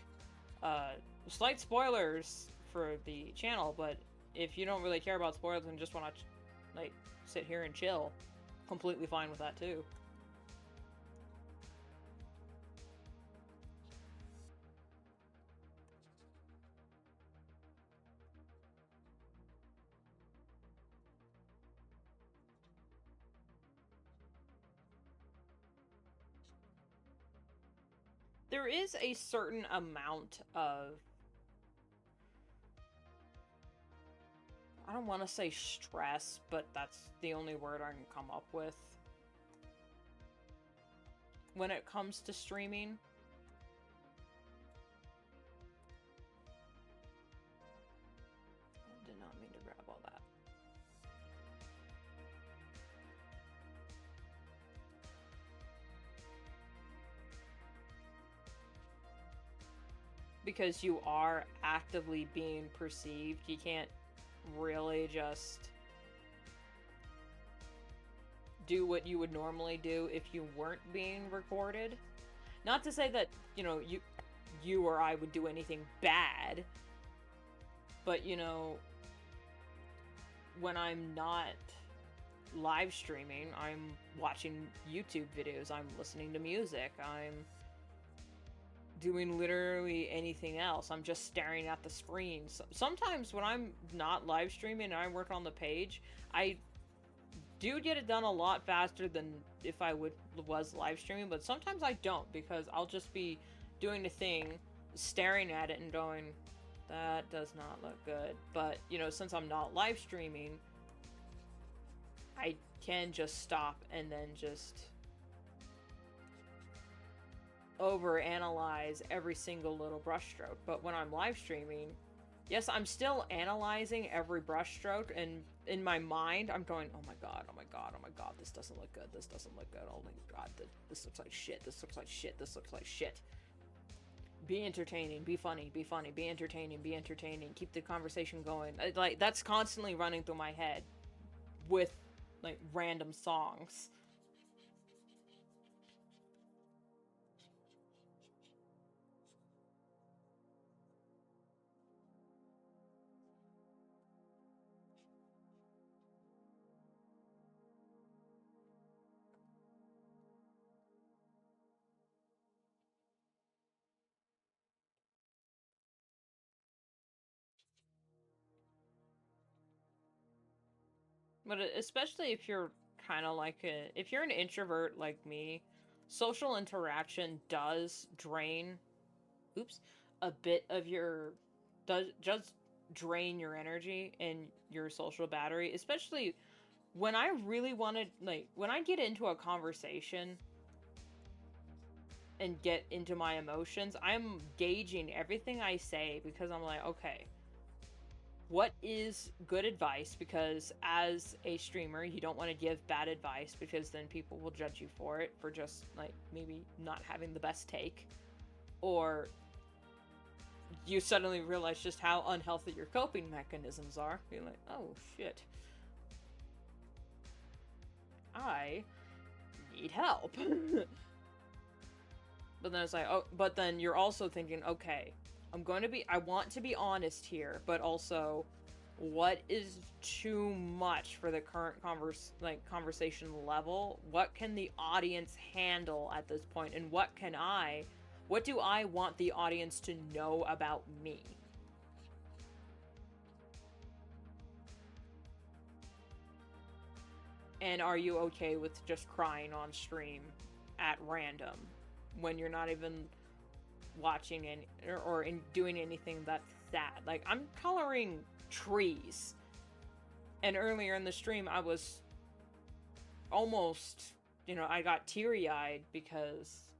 slight spoilers for the channel, but if you don't really care about spoilers and just want to, like, sit here and chill, completely fine with that too. There is a certain amount of, I don't want to say stress, but that's the only word I can come up with when it comes to streaming. I did not mean to grab all that. because you are actively being perceived. You can't really just do what you would normally do if you weren't being recorded. Not to say that, you know, you or I would do anything bad, but, you know, when I'm not live streaming, I'm watching YouTube videos, I'm listening to music, I'm doing literally anything else. I'm just staring at the screen. Sometimes when I'm not live streaming and I work on the page, I do get it done a lot faster than if I was live streaming, but sometimes I don't, because I'll just be doing a thing, staring at it and going, that does not look good. But, you know, since I'm not live streaming, I can just stop and then just overanalyze every single little brushstroke. But when I'm live streaming, yes, I'm still analyzing every brushstroke, and in my mind, I'm going, oh my god, oh my god, oh my god, this doesn't look good, this doesn't look good, oh my god, this looks like shit, this looks like shit, this looks like shit. Be entertaining, be funny, be funny, be entertaining, keep the conversation going. Like, that's constantly running through my head with, like, random songs. But especially if you're kind of like if you're an introvert like me, social interaction does drain, a bit of your, does just drain your energy and your social battery, especially when I really wanted, like, when I get into a conversation and get into my emotions, I'm gauging everything I say, because I'm like, okay, what is good advice? Because as a streamer, you don't want to give bad advice, because then people will judge you for it, for just, like, maybe not having the best take. Or you suddenly realize just how unhealthy your coping mechanisms are. You're like, oh shit, I need help. But then it's like, oh, but then you're also thinking, okay, I want to be honest here, but also, what is too much for the current conversation level? What can the audience handle at this point? And what do I want the audience to know about me? And are you okay with just crying on stream at random when you're not even watching or doing anything that's sad? Like, I'm coloring trees, and earlier in the stream I was almost, you know, I got teary-eyed because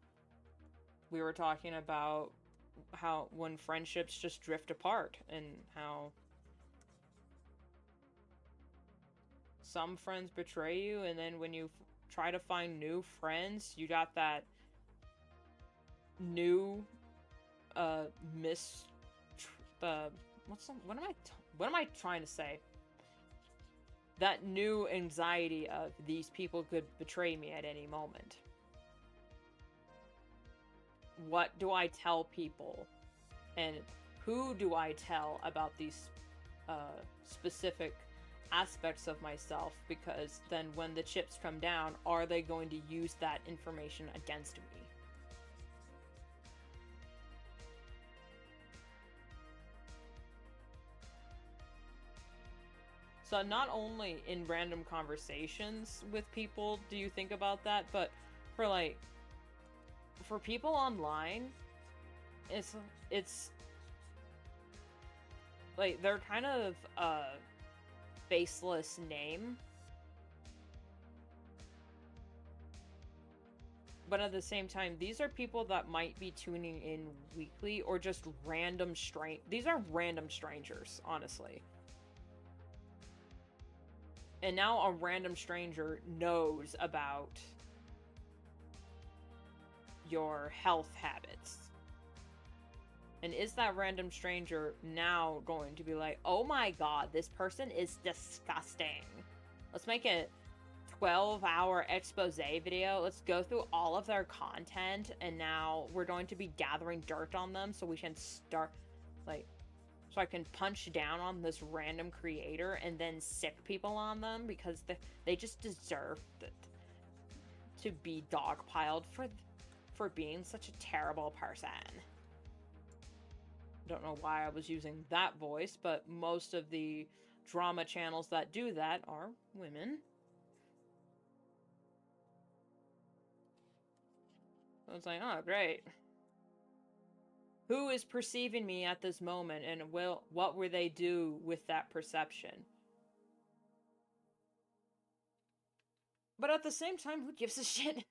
we were talking about how when friendships just drift apart, and how some friends betray you, and then when you try to find new friends, you got that new what am I trying to say? That new anxiety of, these people could betray me at any moment. What do I tell people? And who do I tell about these specific aspects of myself? Because then when the chips come down, are they going to use that information against me? So not only in random conversations with people do you think about that, but for people online, it's like, they're kind of a faceless name, but at the same time, these are people that might be tuning in weekly, or just these are random strangers, honestly. And now a random stranger knows about your health habits. And is that random stranger now going to be like, oh my god, this person is disgusting. Let's make a 12-hour expose video. Let's go through all of their content, and now we're going to be gathering dirt on them so we can start, like, so I can punch down on this random creator and then sick people on them because they just deserve to be dogpiled for being such a terrible person. Don't know why I was using that voice, but most of the drama channels that do that are women. So it's like, oh, great. Who is perceiving me at this moment, and what will they do with that perception? But at the same time, who gives a shit?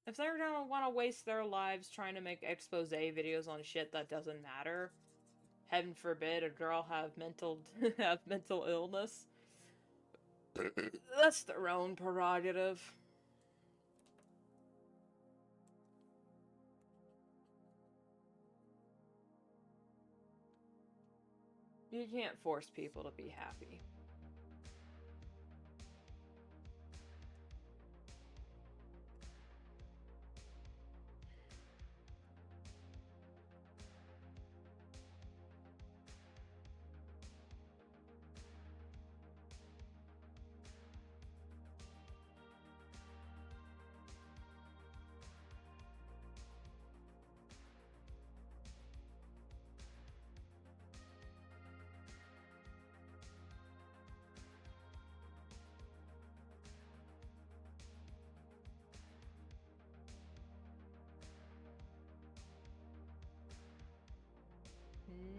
If they're gonna want to waste their lives trying to make expose videos on shit that doesn't matter, heaven forbid a girl have mental illness, that's their own prerogative. You can't force people to be happy.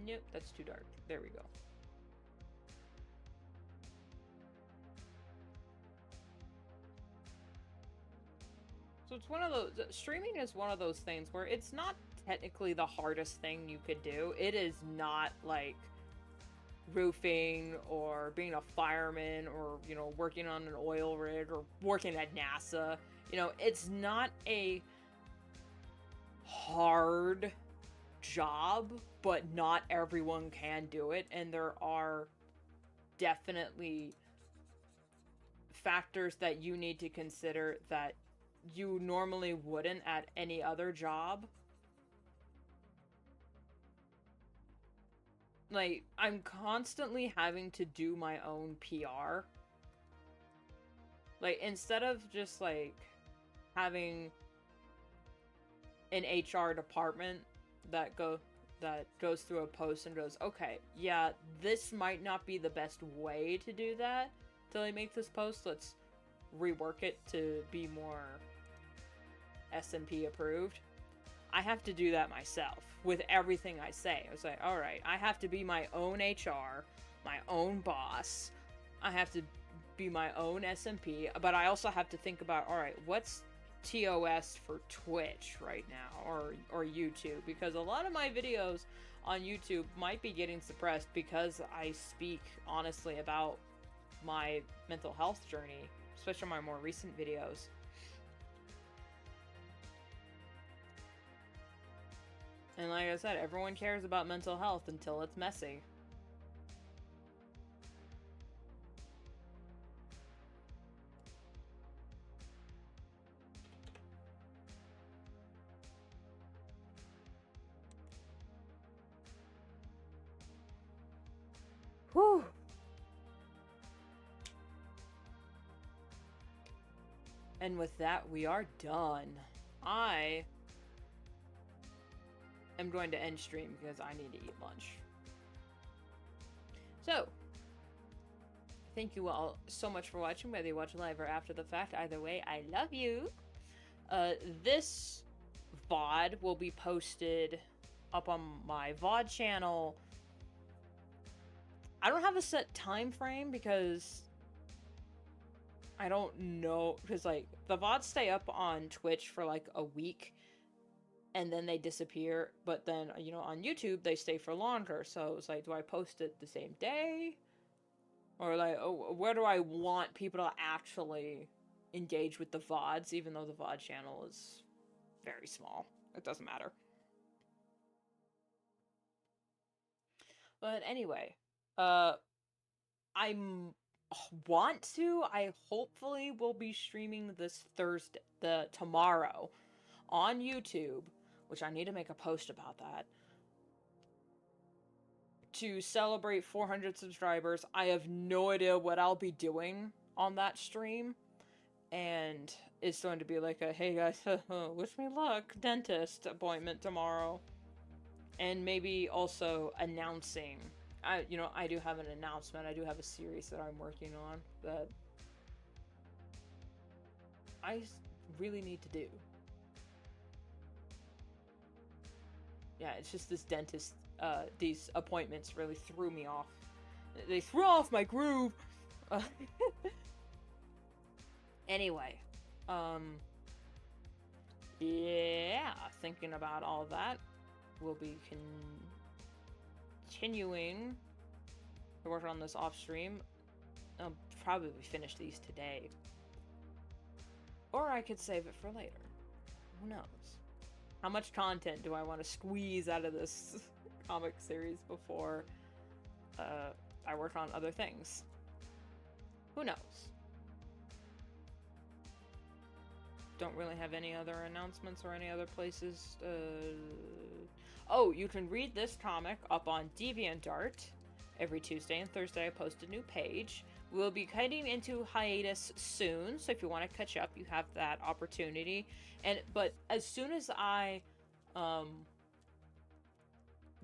Nope, that's too dark. There we go. So it's one of those, streaming is one of those things where it's not technically the hardest thing you could do. It is not like roofing or being a fireman or, you know, working on an oil rig or working at NASA. You know, it's not a hard job, but not everyone can do it, and there are definitely factors that you need to consider that you normally wouldn't at any other job. Like, I'm constantly having to do my own PR. Like, instead of just, like, having an HR department that goes through a post and goes, okay, yeah, this might not be the best way to do that till I make this post. Let's rework it to be more SMP approved. I have to do that myself with everything I say. I was like, all right, I have to be my own HR, my own boss. I have to be my own SMP, but I also have to think about, all right, what's TOS for Twitch right now, or YouTube, because a lot of my videos on YouTube might be getting suppressed because I speak honestly about my mental health journey, especially my more recent videos. And like I said, everyone cares about mental health until it's messy. Whew. And with that, we are done. I am going to end stream because I need to eat lunch. So, thank you all so much for watching, whether you watch live or after the fact. Either way, I love you. This VOD will be posted up on my VOD channel. I don't have a set time frame because I don't know, because like the VODs stay up on Twitch for like a week and then they disappear, but then, you know, on YouTube they stay for longer. So it's like, do I post it the same day? Or like, oh, where do I want people to actually engage with the VODs, even though the VOD channel is very small? It doesn't matter. But anyway, I'm I hopefully will be streaming this tomorrow on YouTube, which I need to make a post about that, to celebrate 400 subscribers. I have no idea what I'll be doing on that stream, and it's going to be like a, hey guys, wish me luck, dentist appointment tomorrow. And maybe also announcing, I do have an announcement, I do have a series that I'm working on that I really need to do. Yeah, it's just this dentist, these appointments really threw me off. They threw off my groove! Anyway, yeah, thinking about all that, we'll be continuing to work on this off stream. I'll probably finish these today. Or I could save it for later. Who knows? How much content do I want to squeeze out of this comic series before I work on other things? Who knows? Don't really have any other announcements or any other places. Oh, you can read this comic up on DeviantArt. Every Tuesday and Thursday I post a new page. We'll be heading into hiatus soon, so if you want to catch up, you have that opportunity. But as soon as I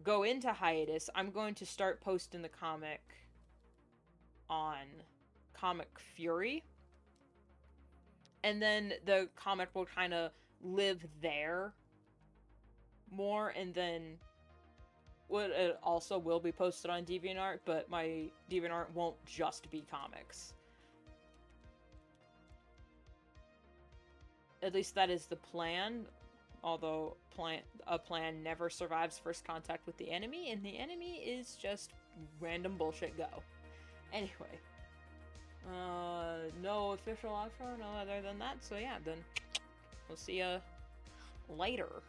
go into hiatus, I'm going to start posting the comic on Comic Fury. And then the comic will kind of live there more, and then it also will be posted on DeviantArt, but my DeviantArt won't just be comics. At least that is the plan, although a plan never survives first contact with the enemy, and the enemy is just random bullshit go. Anyway. No official outro, no other than that, so yeah, then we'll see ya later.